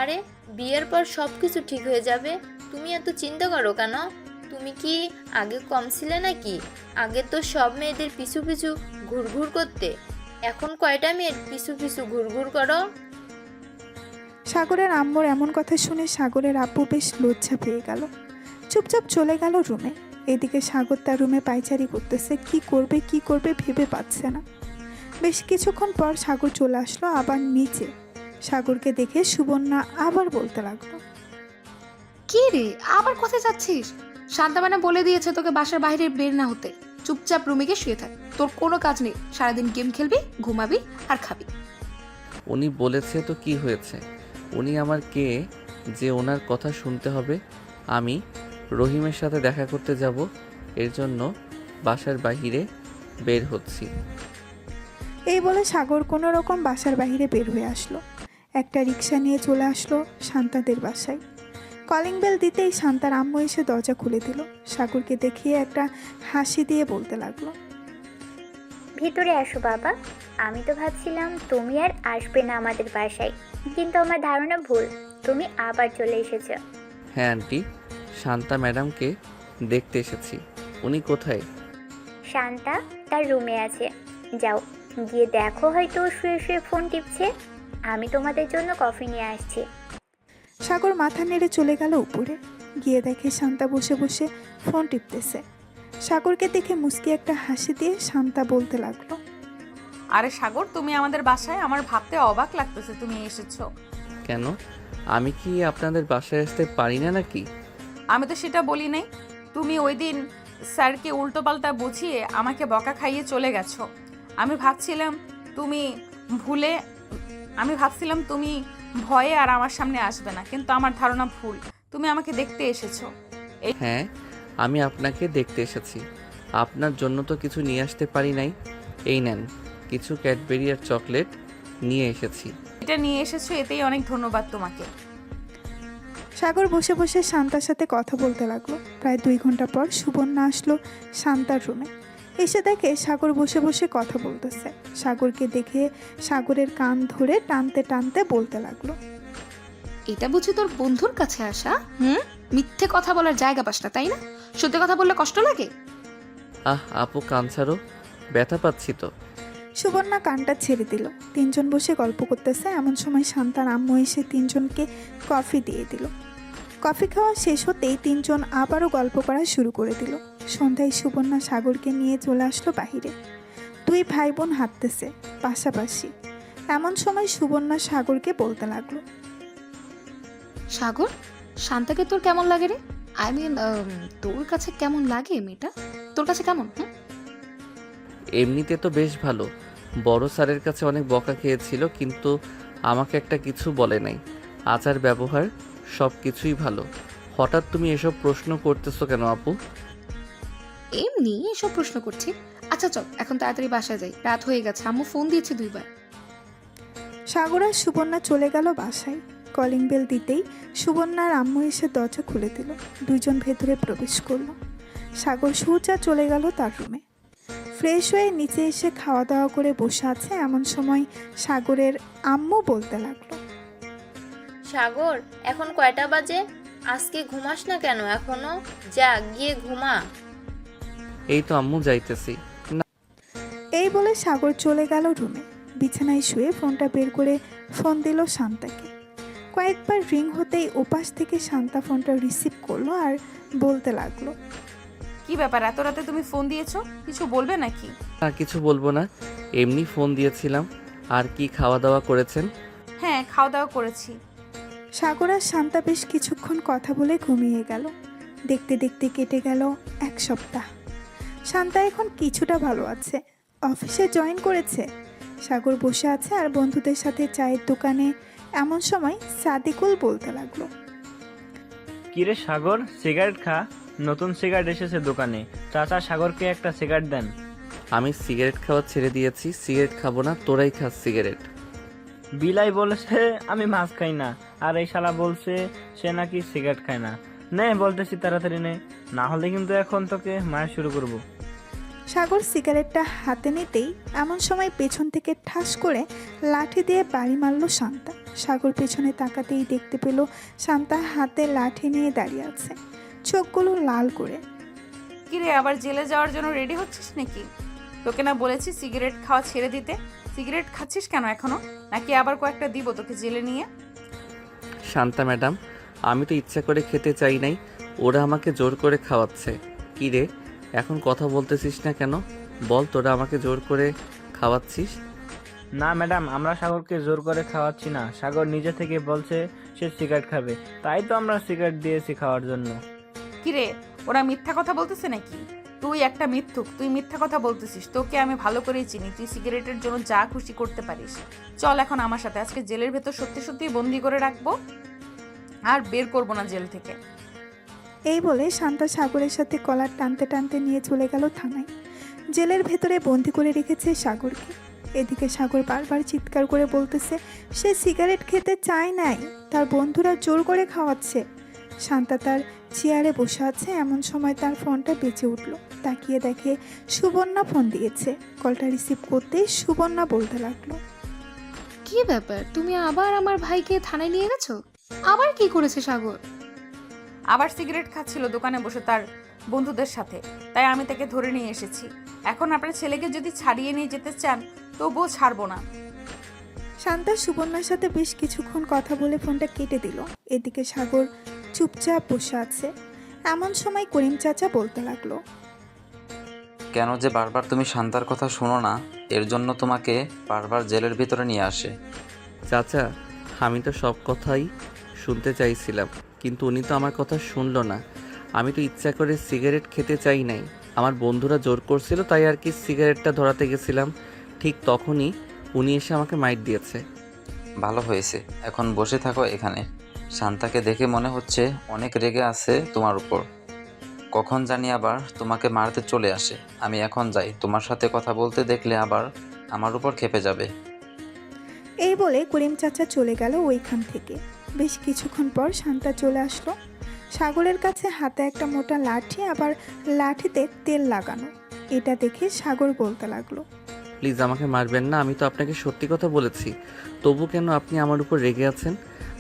আরে, বিয়ের পর সব কিছু ঠিক হয়ে যাবে, তুমি এত চিন্তা করো কেন? তুমি কি আগে কম ছিলে নাকি? আগে তো সব মেয়েদের পিছু পিছু ঘুরঘুর করতে, এখন কয়টা মেয়ের পিছু পিছু ঘুরঘুর করো? সাগরের আম্মুর এমন কথা শুনে সাগরের আব্বু বেশ লজ্জা পেয়ে গেল। চুপচাপ চলে গেল রুমে। এদিকে সাগর তার রুমে পায়চারি করতেছে, কি করবে ভেবে পাচ্ছে না। বেশ কিছুক্ষণ পর সাগর চলে আসলো আবার নিচে। সাগরকে দেখে সুবর্ণা আবার বলতে লাগলো, কি রে, আবার কোথায় যাচ্ছিস? শান্তা ম্যাডাম বলে দিয়েছে তোকে বাসার বাইরে বের না হতে। চুপচাপ রুমে গিয়ে শুয়ে থাক, তোর কোনো কাজ নেই। সারাদিন গেম খেলবি, ঘুমাবি আর খাবি। উনি বলেছে তো কি হয়েছে? উনি আমার কে যে ওনার কথা শুনতে হবে? আমি রহিমের সাথে দেখা করতে যাব, এর জন্য বাসার বাইরে বের হচ্ছি। এই বলে সাগর কোনো রকম বাসার বাইরে বের হয়ে আসলো। একটা রিক্সা নিয়ে চলে আসলো শান্তাদের বাসায়। কলিং বেল দিতেই শান্তার আম্মু এসে দরজা খুলে দিল। সাগরকে দেখিয়ে একটা হাসি দিয়ে বলতে লাগলো, ভিতরে আসো বাবা। আমি তো ভাবছিলাম তুমি আর আসবে না আমাদের বাসায়, কিন্তু আমার ধারণা ভুল, তুমি আবার চলে এসেছো। হ্যাঁ আন্টি, শান্তা ম্যাডামকে দেখতে এসেছি। উনি কোথায়? শান্তা তার রুমে আছে, যাও গিয়ে দেখো, হয়তো শুয়ে শুয়ে ফোন টিপছে। আমি তোমাদের জন্য কফি নিয়ে আসছি। সাগর মাথা নেড়ে চলে গেল উপরে। গিয়ে দেখে শান্তা বসে বসে ফোন টিপতেছে। সাগরকে দেখে মুস্কি একটা হাসি দিয়ে শান্তা বলতে লাগলো, আরে সাগর, তুমি আমাদের বাসায়? আমার ভাবতে অবাক লাগতেছে তুমি এসেছো। কেন, আমি কি আপনাদের বাসায় আসতে পারি না নাকি? আমি তো সেটা বলি নাই। তুমি ওই দিন স্যারকে উল্টোপাল্টা বুঝিয়ে আমাকে বকা খাইয়ে চলে গেছো। আমি ভাবছিলাম তুমি ভয়ে আর আমার সামনে আসবে না, কিন্তু আমার ধারণা ভুল, তুমি আমাকে দেখতে এসেছো। হ্যাঁ, আমি আপনাকে দেখতে এসেছি। আপনার জন্য তো কিছু নিয়ে আসতে পারি নাই। এই নেন, কিছু ক্যাডবেরি আর চকলেট নিয়ে এসেছি। এটা নিয়ে এসেছো, এতেই অনেক ধন্যবাদ তোমাকে। সাগর বসে বসে শান্তার সাথে কথা বলতে লাগলো। প্রায় 2 ঘন্টা পর সুবর্ণা আসলো শান্তার রুমে। এসে দেখে সাগর বসে বসে কথা বলতেছে। সাগরকে দেখে সাগরের কান ধরে টানতে টানতে বলতে লাগলো, এটা বুঝি তোর বন্ধুর কাছে আসা? মিথ্যে কথা বলার জায়গা পাস না, তাই না? সত্যি কথা বললে কষ্ট লাগে? আপু কান ছাড়ো, ব্যথা পাচ্ছি তো। সুবর্ণা কানটা ছেড়ে দিল। 3 জন বসে গল্প করতেছে। এমন সময় শান্তার আম্মু এসে 3 জনকে কফি দিয়ে দিল। কফি খাওয়া শেষ হতেই 3 জন আবারও গল্প করা শুরু করে দিল। সন্ধ্যায় সুবর্ণা সাগরকে নিয়ে চলে আসলো বাহিরে। 2 ভাই বোন হাঁটতেছে পাশাপাশি। এমন সময় সুবর্ণা সাগরকে বলতে লাগলো, সাগর, শান্তাকে তোর কেমন লাগে রে? আই মিন, তোর কাছে কেমন লাগে মেয়েটা? তোর কাছে কেমন? এমনিতে তো বেশ ভালো। বড় স্যারের কাছে অনেক বকা খেয়েছিল, কিন্তু আমাকে একটা কিছু বলে নাই। আচার ব্যবহার সব কিছুই ভালো। হঠাৎ তুমি এসব প্রশ্ন করতেছো কেন আপু? এমনি এসব প্রশ্ন করছি। আচ্ছা চল, এখন তাড়াতাড়ি বাসায় যাই, রাত হয়ে গেছে, আম্মু ফোন দিয়েছে 2 বার। সাগর আর সুবর্ণা চলে গেল বাসায়। কলিং বেল দিতেই সুবর্ণার আম্মু এসে দরজা খুলে দিল। 2 জন ভেতরে প্রবেশ করলো। সাগর সোজা চলে গেল তার রুমে। ফ্রেশ হয়ে নিচে এসে খাওয়া দাওয়া করে বসে আছে। এমন সময় সাগরের আম্মু বলতে লাগলো, সাগর, এখন কয়টা বাজে? আজকে ঘুমাস না কেন এখনো? যা গিয়ে ঘুমা। এই তো আম্মু যাইতেছি। এই বলে সাগর চলে গেল রুমে। বিছানায় শুয়ে ফোনটা বের করে ফোন দিল শান্তাকে। কয়েকবার রিং হতেই ওপাশ থেকে শান্তা ফোনটা রিসিভ করলো আর বলতে লাগলো, কি ব্যাপার, এত রাতে তুমি ফোন দিয়েছো? কিছু বলবে নাকি? আর কিছু বলবো না, এমনি ফোন দিয়েছিলাম। আর কি খাওয়া দাওয়া করেছেন? হ্যাঁ, খাওয়া দাওয়া করেছি। সাগর আর শান্তা বেশ কিছুক্ষণ কথা বলে ঘুমিয়ে গেল। দেখতে দেখতে কেটে গেল 1 সপ্তাহ। শান্তা এখন কিছুটা ভালো আছে, অফিসে জয়েন করেছে। সাগর বসে আছে আর বন্ধুদের সাথে চায়ের দোকানে। এমন সময় সাদিকুল বলতে লাগলো, কিরে সাগর, সিগারেট খা। নতুন সিগারেট এসেছে দোকানে, চাচা সাগরকে একটা সিগারেট দেন। আমি সিগারেট খাওয়া ছেড়ে দিয়েছি। সিগারেট খাবো না, তোরাই খাস সিগারেট। বিলাই বলেছে আমি মাছ খাই না, আর এই শালা বলছে সে নাকি সিগারেট খায় না। নে বলতেছি তাড়াতাড়ি নে, না হলে কিন্তু এখন তোকে মায়ের শুরু করব। সাগর সিগারেটটা হাতে নিতেই এমন সময় পেছন থেকে ঠাস করে লাঠি দিয়ে বাড়ি মারল শান্তা। সাগর পেছনে তাকাতেই দেখতে পেল শান্তা হাতে লাঠি নিয়ে দাঁড়িয়ে আছে, চোখগুলো লাল করে। কিরে, আবার জেলে যাওয়ার জন্য রেডি হচ্ছিস নাকি? তোকে না বলেছি সিগারেট খাওয়া ছেড়ে দিতে? সিগারেট খাচ্ছিস কেন এখনো? নাকি আবার কয়েকটা দিব তোকে জেলে নিয়ে? শান্তা ম্যাডাম, আমি তো ইচ্ছা করে খেতে চাই নাই, ওরা আমাকে জোর করে খাওয়াচ্ছে। কি রে, এখন কথা বলতেছিস না কেন? বল, তোরা আমাকে জোর করে খাওয়াচ্ছিস? না ম্যাডাম, আমরা সাগরকে জোর করে খাওয়াচ্ছি না। সাগর নিজে থেকে বলছে সে সিগারেট খাবে, তাই তো আমরা সিগারেট দিয়েছি খাওয়ার জন্য। কিরে, ওরা মিথ্যা কথা বলতেছে নাকি? তুই একটা মিথ্যুক, তুই মিথ্যা কথা বলতেছিস। তোকে আমি ভালো করেই চিনি, তুই সিগারেটের জন্য যা খুশি করতে পারিস। চল এখন আমার সাথে, আজকে জেলের ভেতর সত্যি সত্যি বন্দি করে রাখবো, আর বের করবো না জেল থেকে। এই বলে শান্তা সাগরের সাথে কলার টানতে টানতে নিয়ে চলে গেল থানায়। জেলের ভেতরে বন্দি করে রেখেছে সাগরকে। এদিকে সাগর বারবার চিৎকার করে বলতেছে সে সিগারেট খেতে চায় নাই, তার বন্ধুরা জোর করে খাওয়াচ্ছে। শান্তা তার চেয়ারে বসে আছে, এমন সময় তার ফোনটা বেজে উঠল। তাকিয়ে দেখে সুবর্ণা ফোন দিয়েছে। কলটা রিসিভ করতেই সুবর্ণা বলতে লাগলো, কি ব্যাপার, তুমি আবার আমার ভাইকে থানায় নিয়ে গেছো? আবার কি করেছে সাগর? আবার সিগারেট খাচ্ছিল দোকানে বসে তার বন্ধুদের সাথে, তাই আমি তাকে ধরে নিয়ে এসেছি। এখন আপনার ছেলেকে যদি ছাড়িয়ে নিয়ে যেতে চান তবুও ছাড়বো না। শান্তা সুবর্ণার সাথে বেশ কিছুক্ষণ কথা বলে ফোনটা কেটে দিল। এদিকে সাগর চুপচাপ বসে আছে। এমন সময় করিম চাচা বলতে লাগলো, কেন যে বারবার তুমি শান্তার কথা শোনো না, এর জন্য তোমাকে বারবার জেলের ভিতরে নিয়ে আসে। চাচা, আমি তো সব কথাই শুনতে চাইছিলাম, কিন্তু উনি তো আমার কথা শুনলো না। আমি তো ইচ্ছা করে সিগারেট খেতে চাই নাই, আমার বন্ধুরা জোর করছিল তাই আর কি সিগারেটটা ধরাতে গেছিলাম। ঠিক তখনই উনি এসে আমাকে মাইট দিয়েছে। ভালো হয়েছে, এখন বসে থাকো এখানে। শান্তাকে দেখে মনে হচ্ছে অনেক রেগে আছে তোমার উপর। কখন জানি আবার তোমাকে মারতে চলে আসে। আমি এখন যাই, তোমার সাথে কথা বলতে দেখলে আবার আমার উপর ক্ষেপে যাবে। এই বলে করিম চাচা চলে গেল ওইখান থেকে। বেশ কিছুক্ষণ পর শান্তা চলে আসলো। সাগরের কাছে হাতে একটা মোটা লাঠি, আবার লাঠিতে তেল লাগানো। এটা দেখে সাগর বলতে লাগলো, প্লিজ আমাকে মারবেন না, আমি তো আপনাকে সত্যি কথা বলেছি। তবু কেন আপনি আমার উপর রেগে আছেন?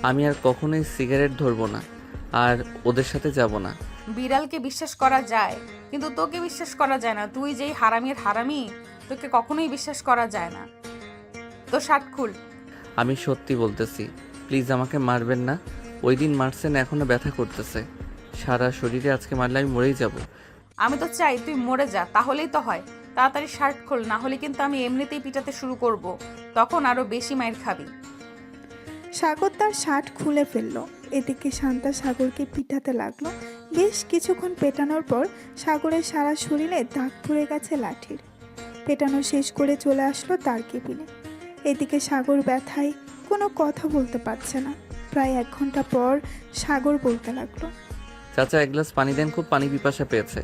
আমি আর কখনোই সিগারেট ধরবো না, আর ওদের সাথে যাব না। বিড়ালকে বিশ্বাস করা যায়, কিন্তু তোকে বিশ্বাস করা যায় না। তুই যেই হারামির হারামি, তোকে কখনোই বিশ্বাস করা যায় না। তো শার্ট খুল। আমি সত্যি বলতেছি, প্লিজ আমাকে মারবেন না। ওই দিন মারছেন, এখনও ব্যথা করতেছে সারা শরীরে। আজকে মারলে আমি মরেই যাব। আমি তো চাই তুই মরে যা, তাহলেই তো হয়। তাড়াতাড়ি শার্ট খোল, না হলে কিন্তু আমি এমনিতেই পিটাতে শুরু করব, তখন আরো বেশি মাইর খাবি। সাগর তার শার্ট খুলে ফেললো। এদিকে শান্তা সাগরকে পিটাতে লাগলো। বেশ কিছুক্ষণ পেটানোর পর সাগরের সারা শরীরে দাগ পড়ে গেছে লাঠির। পেটানো শেষ করে চলে আসলো তার কেবিনে। এদিকে সাগর ব্যথায় কোনো কথা বলতে পারছে না। প্রায় 1 ঘন্টা পর সাগর বলতে লাগলো, চাচা, এক গ্লাস পানি দেন, খুব পানি পিপাসা পেয়েছে।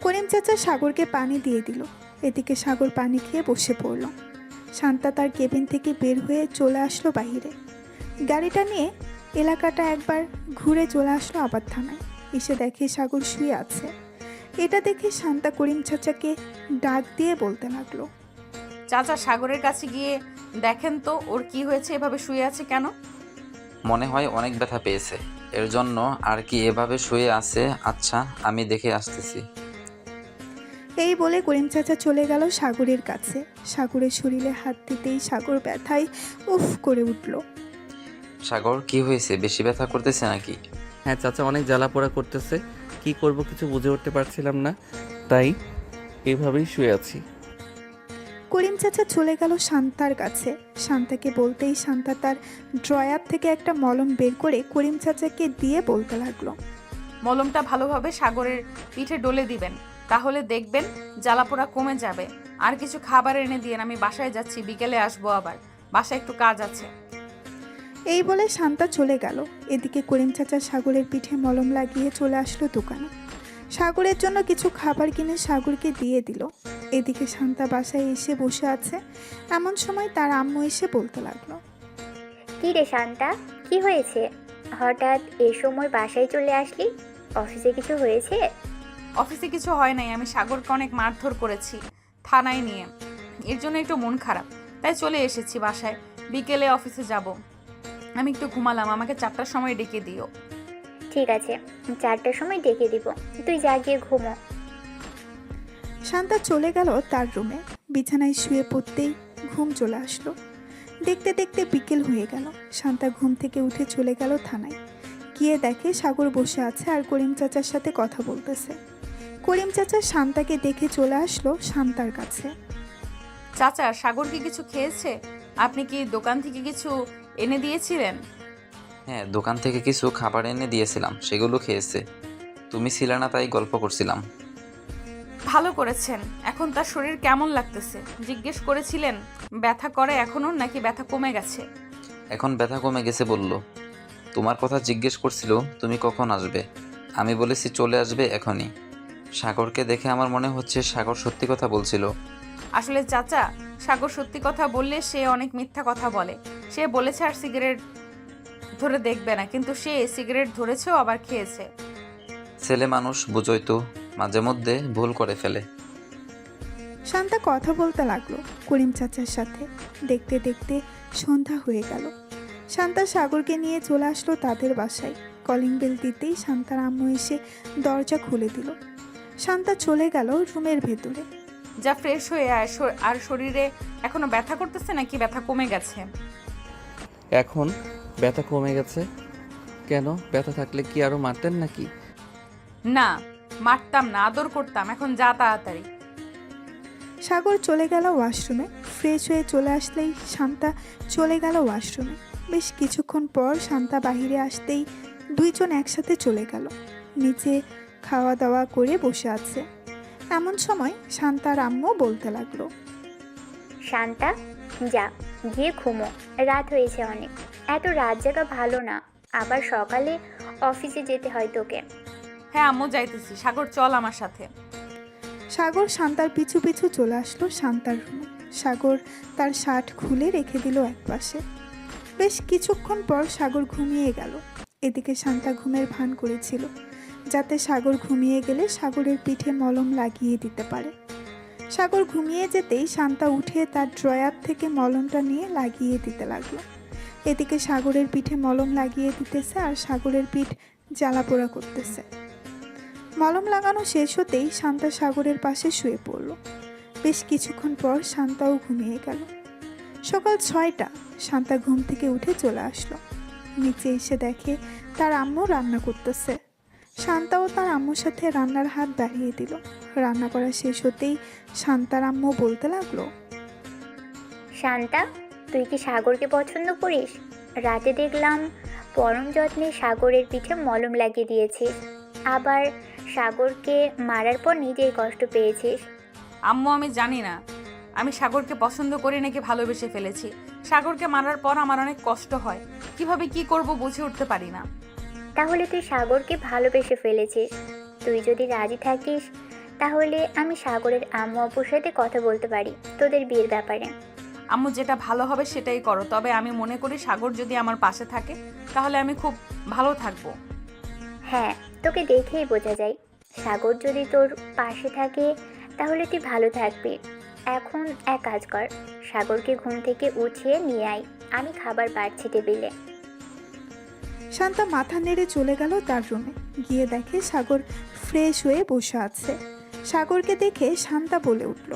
করিম চাচা সাগরকে পানি দিয়ে দিল। এদিকে সাগর পানি খেয়ে বসে পড়ল। শান্তা তার কেবিন থেকে বের হয়ে চলে আসলো বাইরে। গাড়িটা নিয়ে এলাকাটা একবার ঘুরে চলে আসলো আবার থানায়। এসে দেখে সাগর শুয়ে আছে। এটা দেখে শান্তা করিম চাচাকে ডাক দিয়ে বলতে লাগলো, চাচা, সাগরের কাছে গিয়ে দেখেন তো ওর কি হয়েছে, এভাবে শুয়ে আছে কেন? মনে হয় অনেক ব্যথা পেয়েছে, এর জন্য আর কি এভাবে শুয়ে আছে। আচ্ছা, আমি দেখে আসতেছি। এই বলে করিম চাচা চলে গেল সাগরের কাছে। সাগরের শরীরে হাত দিতেই সাগর ব্যথায় উফ করে উঠল। সাগর, কি হয়েছে? বেশি ব্যথা করতেছে নাকি? হ্যাঁ চাচা, অনেক জ্বালা পোড়া করতেছে, কি করব কিছু বুঝে উঠতে পারছিলাম না, তাই এভাবেই শুয়ে আছি। করিম চাচা চলে গেল শান্তার কাছে। শান্তাকে বলতেই শান্তা তার ড্রয়ার থেকে একটা মলম বের করে করিম চাচাকে দিয়ে বলতে লাগলো, মলমটা ভালোভাবে সাগরের পিঠে ডলে দিবেন, তাহলে দেখবেন জ্বালাপোড়া কমে যাবে। আর কিছু খাবার এনে দিয়েন, আমি বাসায় যাচ্ছি, বিকেলে আসবো আবার, বাসায় একটু কাজ আছে। এই বলে শান্তা চলে গেল। এদিকে করিম চাচা সাগরের পিঠে মলম লাগিয়ে চলে আসলো দোকানে। সাগরের জন্য কিছু খাবার কিনে সাগরকে দিয়ে দিল। এদিকে শান্তা বাসায় এসে বসে আছে। এমন সময় তার আম্মু এসে বলতে লাগলো, কি রে শান্তা, কি হয়েছে? হঠাৎ এই সময় বাসায় চলে আসলি? অফিসে কিছু হয়েছে? অফিসে কিছু হয় নাই, আমি সাগরকে অনেক মারধর করেছি থানায় নিয়ে, এর জন্য একটু মন খারাপ, তাই চলে এসেছি বাসায়। বিকেলে অফিসে যাব। আমি একটু ঘুমালাম, আমাকে 4টার সময় ডেকে দিও। ঠিক আছে, 4টার সময় ডেকে দিব, তুই যা গিয়ে ঘুমো। শান্তা চলে গেল তার রুমে। বিছানায় শুয়ে পড়তেই ঘুম চলে আসলো। দেখতে দেখতে বিকেল হয়ে গেল। শান্তা ঘুম থেকে উঠে চলে গেল থানায়। গিয়ে দেখে সাগর বসে আছে আর করিম চাচার সাথে কথা বলতেছে। করিম চাচা শান্তাকে দেখে চলে আসলো শান্তার কাছে। চাচা, সাগর কি কিছু খেয়েছে? আপনি কি দোকান থেকে কিছু এনে দিয়েছিলেন? হ্যাঁ, দোকান থেকে কিছু খাবার এনে দিয়েছিলাম, সেগুলো খেয়েছে। তুমি ছিলে না তাই গল্প করছিলাম। ভালো করেছেন। এখন তার শরীর কেমন লাগতেছে জিজ্ঞেস করেছিলেন? ব্যথা করে এখনো নাকি ব্যথা কমে গেছে? এখন ব্যথা কমে গেছে বলল। তোমার কথা জিজ্ঞেস করছিল তুমি কখন আসবে। আমি বলেছি চলে আসবে এখনই। সাগরকে দেখে আমার মনে হচ্ছে সাগর সত্যি কথা বলছিল। আসলে চাচা, সাগর সত্যি কথা বললে সে অনেক মিথ্যা কথা বলে। সে বলেছে আর সিগারেট ধরে দেখবে না, কিন্তু সে সিগারেট ধরেছেও আবার খেয়েছে। ছেলে মানুষ বুঝোই তো, মাঝে মধ্যে ভুল করে ফেলে। শান্তা কথা বলতে লাগলো করিম চাচার সাথে। দেখতে দেখতে সন্ধ্যা হয়ে গেল। শান্তা সাগরকে নিয়ে চলে আসলো তাদের বাসায়। কলিং বেল দিতেই শান্তার আম্মু এসে দরজা খুলে দিল। শান্তা চলে গেল রুমের ভেতরে। যা ফ্রেশ হয়ে আয়। আর শরীরে এখনো ব্যথা করতেছে নাকি ব্যথা কমে গেছে? এখন ব্যথা কমে গেছে। কেন, ব্যথা থাকলে কি আরো মারতেন নাকি? না, মারতাম না, আদর করতাম। এখন যা তাড়াতাড়ি। সাগর চলে গেল ওয়াশরুমে। ফ্রেশ হয়ে চলে আসলেই শান্তা চলে গেল ওয়াশরুমে। বেশ কিছুক্ষণ পর শান্তা বাহিরে আসতেই দুইজন একসাথে চলে গেল। নিচে খাওয়া দাওয়া করে বসে আছে। এমন সময় শান্তার আম্মু বলতে লাগলো, শান্তা, যা গিয়ে ঘুমো, রাত হয়েছে অনেক। এত রাত জাগা ভালো না, আবার সকালে অফিসে যেতে হয় তোকে। হ্যাঁ আম্মু, যাইতেছি। সাগর চল আমার সাথে। সাগর শান্তার পিছু পিছু চলে আসলো শান্তার রুমে। সাগর তার শার্ট খুলে রেখে দিল একপাশে। বেশ কিছুক্ষণ পর সাগর ঘুমিয়ে গেল। এদিকে শান্তা ঘুমের ভান করেছিল, যাতে সাগর ঘুমিয়ে গেলে সাগরের পিঠে মলম লাগিয়ে দিতে পারে। সাগর ঘুমিয়ে যেতেই শান্তা উঠে তার ড্রয়ার থেকে মলমটা নিয়ে লাগিয়ে দিতে লাগলো। এদিকে সাগরের পিঠে মলম লাগিয়ে দিতেছে আর সাগরের পিঠ জ্বালাপোড়া করতেছে। মলম লাগানো শেষ হতেই শান্তা সাগরের পাশে শুয়ে পড়ল। বেশ কিছুক্ষণ পর শান্তাও ঘুমিয়ে গেল। সকাল 6টা। শান্তা ঘুম থেকে উঠে চলে আসলো। নিচে এসে দেখে তার আম্মু রান্না করতেছে। শান্তাও তার আম্মুর সাথে রান্নার হাত বাড়িয়ে দিল। রান্না করা শেষ হতেই শান্তার আম্মু বলতে লাগলো, শান্তা, তুই কি সাগরকে পছন্দ করিস? রাতে দেখলাম পরম যত্নে সাগরের পিঠে মলম লাগিয়ে দিয়েছিস, আবার সাগরকে মারার পর নিজেই কষ্ট পেয়েছিস। আম্মু, আমি জানি না আমি সাগরকে পছন্দ করি নাকি ভালোবেসে ফেলেছি। সাগরকে মারার পর আমার অনেক কষ্ট হয়। কিভাবে কি করব বুঝে উঠতে পারি না। তাহলে তুই সাগরকে ভালোবেসে ফেলেছিস। তুই যদি রাজি থাকিস তাহলে আমি সাগরের আম্মু আব্বুর সাথে কথা বলতে পারি তোদের বিয়ের ব্যাপারে। আম্মু, যেটা ভালো হবে সেটাই করো। তবে আমি মনে করি সাগর যদি আমার পাশে থাকে তাহলে আমি খুব ভালো থাকবো। হ্যাঁ, তোকে দেখেই বোঝা যায়। সাগর যদি তোর পাশে থাকে তাহলে তুই ভালো থাকবি। এখন এক কাজ কর, সাগরকে ঘুম থেকে উঠিয়ে নিয়ে আয়, আমি খাবার বাড়ছি টেবিলে। শান্তা মাথা নেড়ে চলে গেল তার রুমে। গিয়ে দেখে সাগর ফ্রেশ হয়ে বসে আছে। সাগরকে দেখে শান্তা বলে উঠল,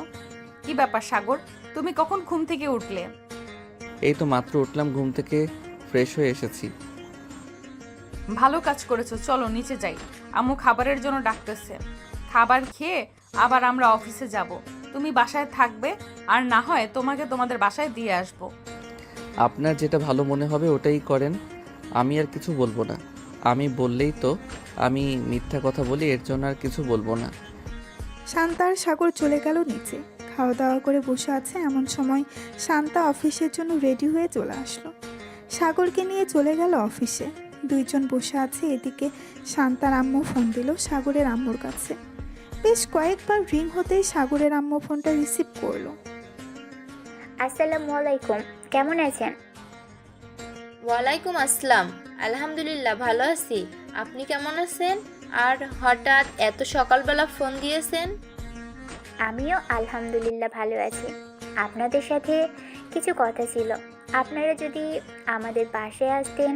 কি ব্যাপার সাগর, তুমি কখন ঘুম থেকে উঠলে? এই তো মাত্র উঠলাম ঘুম থেকে, ফ্রেশ হয়ে এসেছি। ভালো কাজ করেছো, চলো নিচে যাই। আম্মু খাবারের জন্য ডাকতেছে। খাবার খেয়ে আবার আমরা অফিসে যাব। তুমি বাসায় থাকবে, আর না হয় তোমাকে তোমাদের বাসায় দিয়ে আসবো। আপনার যেটা ভালো মনে হবে ওটাই করেন, আমি আর কিছু বলবো না। আমি বললেই তো আমি মিথ্যা কথা বলি, এর জন্য আর কিছু বলবো না। শান্তা আর সাগর চলে গেল নিচে। খাওয়া দাওয়া করে বসে আছে। এমন সময় শান্তা অফিসের জন্য রেডি হয়ে চলে আসলো। সাগরকে নিয়ে চলে গেল অফিসে। দুইজন বসে আছে। এদিকে শান্তার আম্মু ফোন দিল সাগরের আম্মুর কাছে। বেশ কয়েকবার রিং হতেই সাগরের আম্মু ফোনটা রিসিভ করলো। আসসালামু আলাইকুম, কেমন আছেন? ওয়ালাইকুম আসসালাম, আলহামদুলিল্লাহ ভালো আছি। আপনি কেমন আছেন? আর হঠাৎ এত সকালবেলা ফোন দিয়েছেন? আমিও আলহামদুলিল্লাহ ভালো আছি। আপনাদের সাথে কিছু কথা ছিল। আপনারা যদি আমাদের বাসায় আসতেন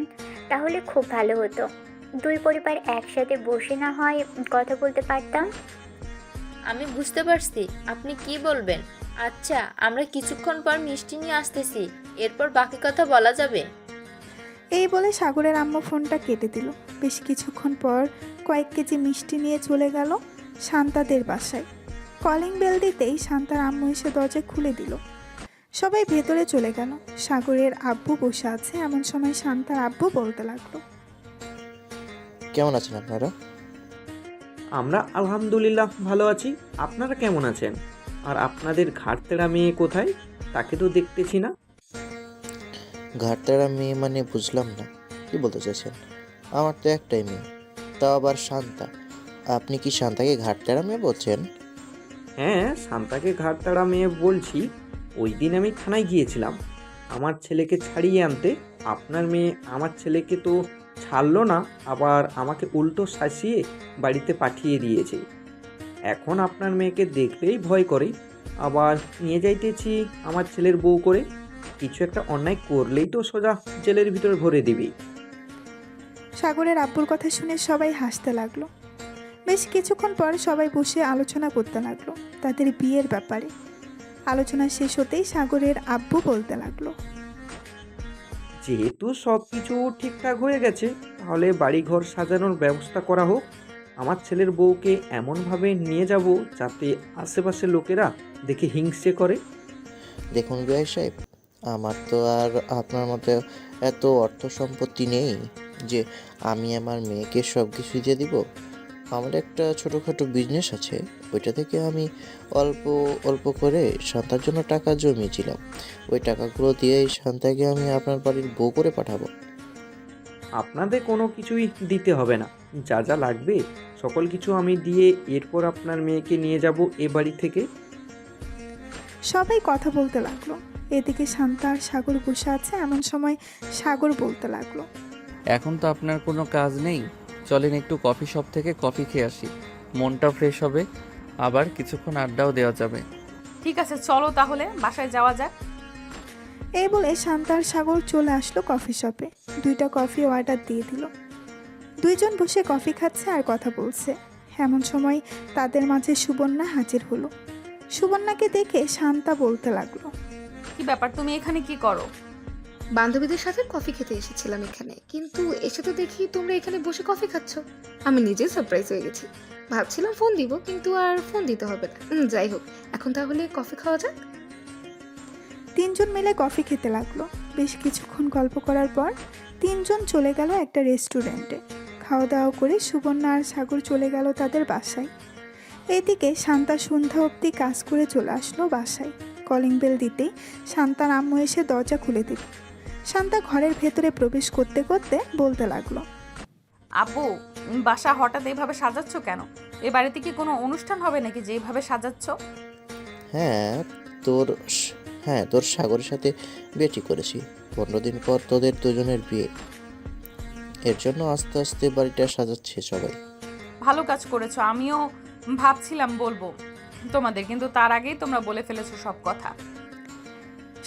তাহলে খুব ভালো হতো। দুই পরিবার একসাথে বসে না হয় কথা বলতে পারতাম। আমি বুঝতে পারছি আপনি কি বলবেন। আচ্ছা, আমরা কিছুক্ষণ পর মিষ্টি নিয়ে আসতেছি, এরপর বাকি কথা বলা যাবে। এই বলে সাগরের আম্মু ফোনটা কেটে দিল। বেশ কিছুক্ষণ পর কয়েক কেজি মিষ্টি নিয়ে চলে গেল শান্তাদের বাসায়। কলিং বেল দিতেই শান্তার আম্মু এসে দরজা খুলে দিল। সবাই ভেতরে চলে গেল। সাগরের আব্বু বসে আছে। এমন সময় শান্তার আব্বু বলতে লাগলো, কেমন আছেন আপনারা? আমরা আলহামদুলিল্লাহ ভালো আছি। আপনারা কেমন আছেন? আর আপনাদের ঘাটতেরা মেয়ে কোথায়? তাকে তো দেখতেছি না। ঘাটতারা মেয়ে মানে বুঝলাম না, কি বলতে চাইছেন? আমার তো একটাই মেয়ে, তাও আবার শান্তা। আপনি কি শান্তাকে ঘাটতারা মেয়ে বলছেন? হ্যাঁ, শান্তাকে ঘাড় তাড়া মেয়ে বলছি। ওই দিন আমি থানায় গিয়েছিলাম আমার ছেলেকে ছাড়িয়ে আনতে। আপনার মেয়ে আমার ছেলেকে তো ছাড়লো না, আবার আমাকে উল্টো শাসিয়ে বাড়িতে পাঠিয়ে দিয়েছে। এখন আপনার মেয়েকে দেখলেই ভয় করে, আবার নিয়ে যাইতেছি আমার ছেলের বউ করে। কিছু একটা অন্যায় করলেই তো সোজা জেলের ভিতরে ভরে দিবি। সাগরের আব্বুর কথা শুনে সবাই হাসতে লাগলো। বেশ কিছুক্ষণ পর সবাই বসে আলোচনা করতে লাগলো তাদের বিয়ের ব্যাপারে। আলোচনা শেষ হতেই সাগরের আব্বু বলতে লাগলো, যেহেতু সব কিছু ঠিকঠাক হয়ে গেছে, তাহলে বাড়িঘর সাজানোর ব্যবস্থা করা হোক। আমার ছেলের বউকে এমনভাবে নিয়ে যাব যাতে আশেপাশের লোকেরা দেখে হিংসে করে। দেখুন বিআই সাহেব, আমার তো আর আপনার মতো এত অর্থ সম্পত্তি নেই যে আমি আমার মেয়েকে সব কিছু দিয়ে দিব। আমার একটা ছোটোখাটো বিজনেস আছে, ওইটা থেকে আমি অল্প অল্প করে শান্তার জন্য টাকা জমিয়েছিলাম। ওই টাকাগুলো দিয়েই শান্তাকে আমি আপনার বাড়ির বউ করে পাঠাবো। আপনাদের কোনো কিছুই দিতে হবে না, যা যা লাগবে সকল কিছু আমি দিয়ে এরপর আপনার মেয়েকে নিয়ে যাব এ বাড়ি থেকে। সবাই কথা বলতে লাগলো। এদিকে শান্তা আর সাগর বসে আছে। এমন সময় সাগর বলতে লাগলো, এখন তো আপনার কোনো কাজ নেই, চলেন একটু কফি শপ থেকে কফি খেয়ে আসি, মনটা ফ্রেশ হবে, আবার কিছুক্ষণ আড্ডাও দেওয়া যাবে। ঠিক আছে, চলো তাহলে বাসায় যাওয়া যাক। এই বলে শান্তা আর সাগর চলে আসলো কফি শপে। 2টা কফি অর্ডার দিয়ে দিল। দুইজন বসে কফি খাচ্ছে আর কথা বলছে। এমন সময় তাদের মাঝে সুবর্ণা হাজির হলো। সুবর্ণাকে দেখে শান্তা বলতে লাগলো, কি ব্যাপার, তুমি এখানে কি করো? বান্ধবীদের সাথে কফি খেতে এসেছিলাম এখানে, কিন্তু এসে তো দেখি তোমরা এখানে বসে কফি খাচ্ছ। আমি নিজে সারপ্রাইজ হয়ে গেছি। ভাবছিলাম ফোন দিব, কিন্তু আর ফোন দিতে হবে না। যাই হোক, এখন তাহলে কফি খাওয়া যাক। 3জন মিলে কফি খেতে লাগলো। বেশ কিছুক্ষণ গল্প করার পর 3জন চলে গেল একটা রেস্টুরেন্টে। খাওয়া দাওয়া করে সুবর্ণা আর সাগর চলে গেল তাদের বাসায়। এদিকে শান্তা সন্ধ্যা অবধি কাজ করে চলে আসলো বাসায়। কলিং বেল দিতেই শান্তার আম্মু এসে দরজা খুলে দিল। শান্তা ঘরের ভেতরে প্রবেশ করতে করতে বলতে লাগলো, আব্বু, বাসা হঠাৎ এইভাবে সাজাচ্ছ কেন? এ বাড়িতে কি কোনো অনুষ্ঠান হবে নাকি যে এইভাবে সাজাচ্ছ? হ্যাঁ তোর হ্যাঁ, তোর সাগরের সাথে বিয়ে ঠিক করেছি। 15 দিন পর তোদের দুজনের বিয়ে, এর জন্য আস্তে আস্তে বাড়িটা সাজাচ্ছে সবাই। ভালো কাজ করেছো। আমিও ভাবছিলাম বলবো তোমাদের, কিন্তু তার আগেই তোমরা বলে ফেলেছো সব কথা।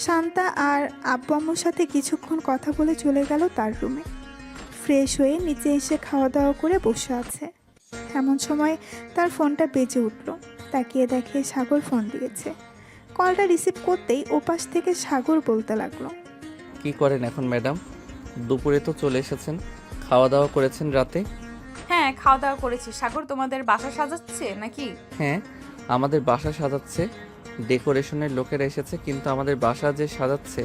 শান্তা আর আব্বু আম্মুর সাথে কিছুক্ষণ কথা বলে চলে গেল তার রুমে। ফ্রেশ হয়ে নিচে এসে খাওয়া দাওয়া করে বসে আছে। এমন সময় তার ফোনটা বেজে উঠল। তাকিয়ে দেখে সাগর ফোন দিয়েছে। কলটা রিসিভ করতেই ওপাশ থেকে সাগর বলতে লাগলো, কি করেন এখন ম্যাডাম? দুপুরে তো চলে এসেছেন, খাওয়া দাওয়া করেছেন রাতে? হ্যাঁ, খাওয়া দাওয়া করেছি। সাগর, তোমাদের বাসা সাজাচ্ছে নাকি? হ্যাঁ, আমাদের বাসা সাজাচ্ছে, ডেকোরেশনের লোকেরা এসেছে, কিন্তু আমাদের বাসা যে সাজাচ্ছে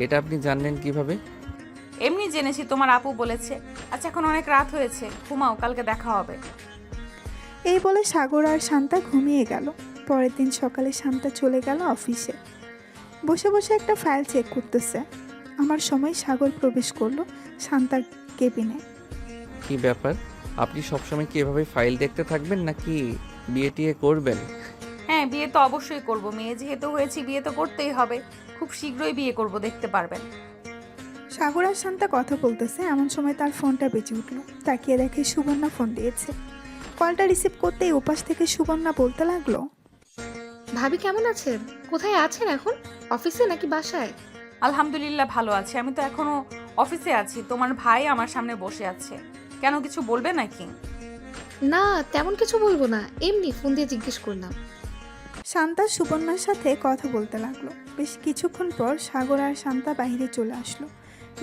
এটা আপনি জানলেন কিভাবে? এমনি জেনেছি, তোমার আপু বলেছে। আচ্ছা, এখন অনেক রাত হয়েছে, ঘুমাও, কালকে দেখা হবে। এই বলে সাগর আর শান্তা ঘুমিয়ে গেল। পরের দিন সকালে শান্তা চলে গেল অফিসে। বসে বসে একটা ফাইল চেক করতেছে। আমার সময় সাগর প্রবেশ করলো শান্তার কেবিনে। কি ব্যাপার, আপনি সবসময় কি এভাবে ফাইল দেখতে থাকবেন নাকি বিয়ে টিয়ে করবেন? হ্যাঁ, বিয়ে তো অবশ্যই করব। মেয়ে যেহেতু হয়েছি, বিয়ে তো করতেই হবে। খুব শীঘ্রই বিয়ে করব, দেখতে পারবেন। সাগর আর শান্তা কথা বলতেছে। এমন সময় তার ফোনটা বেজে উঠলো। তাকিয়ে দেখে সুবর্ণা ফোন দিয়েছে। কলটা রিসিভ করতেই ওপাশ থেকে সুবর্ণা বলতে লাগলো, ভাবি কেমন আছেন? কোথায় আছেন এখন? অফিসে নাকি বাসায়? আলহামদুলিল্লাহ ভালো আছি। আমি তো এখনো অফিসে আছি। তোমার ভাই আমার সামনে বসে আছে। কেন, কিছু বলবে নাকি? না, তেমন কিছু বলবো না, এমনি ফোন দিয়ে জিজ্ঞেস করলাম। শান্তা সুবর্ণার সাথে কথা বলতে লাগলো। বেশ কিছুক্ষণ পর সাগর আর শান্তা বাইরে চলে আসলো।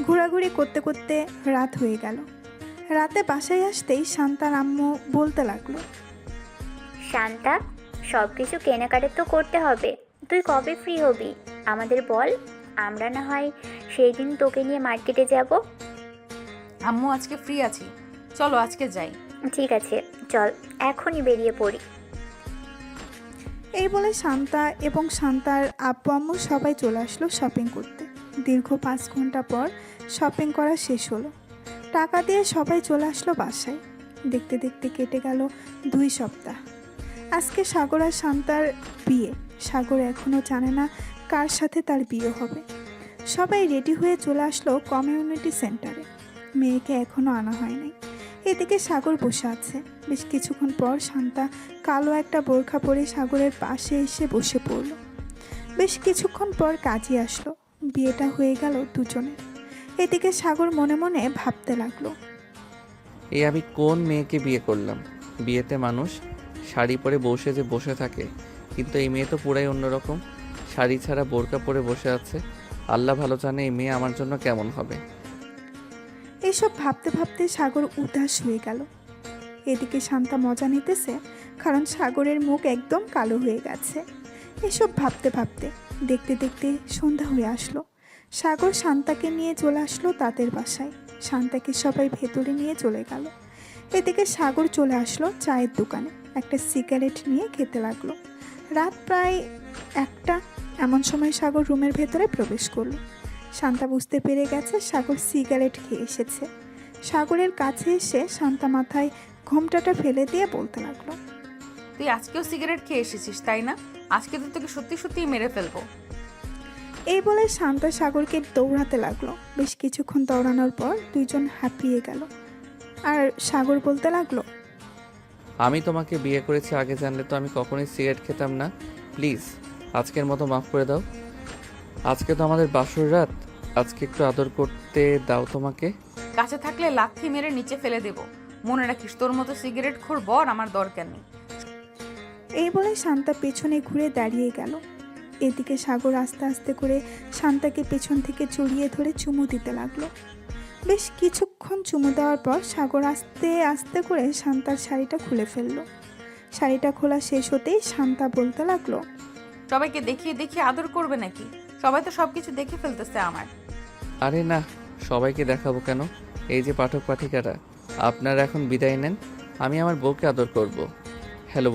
ঘোরাঘুরি করতে করতে রাত হয়ে গেল। রাতে বাসায় আসতেই শান্তার আম্মু বলতে লাগলো, শান্তা, সব কিছু কেনাকাটা তো করতে হবে। তুই কবে ফ্রি হবি আমাদের বল, আমরা না হয় সেই দিন তোকে নিয়ে মার্কেটে যাব। আম্মু, আজকে ফ্রি আছি, চলো আজকে যাই। ঠিক আছে, চল এখনই বেরিয়ে পড়ি। এই বলে শান্তা এবং শান্তার আব্বু আম্মু সবাই চলে আসলো শপিং করতে। দীর্ঘ 5 ঘন্টা পর শপিং করা শেষ হলো। টাকা দিয়ে সবাই চলে আসলো বাসায়। দেখতে দেখতে কেটে গেল 2 সপ্তাহ। আজকে সাগর আর শান্তার বিয়ে। সাগর এখনও জানে না কার সাথে তার বিয়ে হবে। সবাই রেডি হয়ে চলে আসলো কমিউনিটি সেন্টারে। মেয়েকে এখনও আনা হয় নাই। এদিকে সাগর বসে আছে। বেশ কিছুক্ষণ পর শান্তা কালো একটা বোরখা পরে সাগরের পাশে এসে বসে পড়ল। বেশ কিছুক্ষণ পর কাজী আসলো। বিয়েটা হয়ে গেল দুজনের। এদিকে সাগর মনে মনে ভাবতে লাগলো, এই আমি কোন মেয়েকে বিয়ে করলাম? বিয়েতে মানুষ শাড়ি পরে বসে থাকে, কিন্তু এই মেয়ে তো পুরাই অন্যরকম। শাড়ি ছাড়া বোরকা পরে বসে আছে। আল্লাহ ভালো জানে এই মেয়ে আমার জন্য কেমন হবে। এইসব ভাবতে ভাবতে সাগর উদাস হয়ে গেল। এদিকে শান্তা মজা নিতেছে, কারণ সাগরের মুখ একদম কালো হয়ে গেছে। এসব ভাবতে ভাবতে দেখতে দেখতে সন্ধ্যা হয়ে আসলো। সাগর শান্তাকে নিয়ে চলে আসলো তাদের বাসায়। শান্তাকে সবাই ভেতরে নিয়ে চলে গেল। এদিকে সাগর চলে আসলো চায়ের দোকানে। একটা সিগারেট নিয়ে খেতে লাগলো। রাত প্রায় 1টা। এমন সময় সাগর রুমের ভেতরে প্রবেশ করলো। শান্তা বুঝতে পেরে গেছে সাগর সিগারেট খেয়ে এসেছে। সাগরের কাছে এসে শান্তা মাথায় ঘোমটাটা ফেলে দিয়ে বলতে লাগলো, তুই আজকেও সিগারেট খেয়ে এসেছিস তাই না? আজকে তো তোকে সত্যি সত্যিই মেরে ফেলবো। এই বলে শান্তা সাগরকে দৌড়াতে লাগলো। বেশ কিছুক্ষণ দৌড়ানোর পর দুইজন হাঁপিয়ে গেল। আর সাগর বলতে লাগলো, আমি তোমাকে বিয়ে করেছি, আগে জানলে তো আমি কখনোই সিগারেট খেতাম না। প্লিজ আজকের মতো মাফ করে দাও। আজকে তো আমাদের বাসর রাত, আজকে একটু আদর করতে দাও তোমাকে। কাছে থাকলে লাথি মেরে নিচে ফেলে দেব। মনে রাখিস, তোর মতো সিগারেট খোর বর আমার দরকার নেই। এই বলে শান্তা পেছনে ঘুরে দাঁড়িয়ে গেল। এদিকে সাগর আস্তে আস্তে করে শান্তাকে পেছন থেকে জড়িয়ে ধরে চুমু দিতে লাগলো। বেশ কিছুক্ষণ চুমু দেওয়ার পর সাগর আস্তে আস্তে করে শান্তার শাড়িটা খুলে ফেললো। শাড়িটা খোলা শেষ হতেই শান্তা বলতে লাগলো, সবাইকে দেখিয়ে দেখিয়ে আদর করবে নাকি? সবাই তো সবকিছু দেখে ফেলতেছে আমার। আরে না, সবাইকে দেখাবো কেন? এই যে পাঠক পাঠিকারা, আপনারা এখন বিদায় নেন, আমি আমার বউকে আদর করব। হ্যালো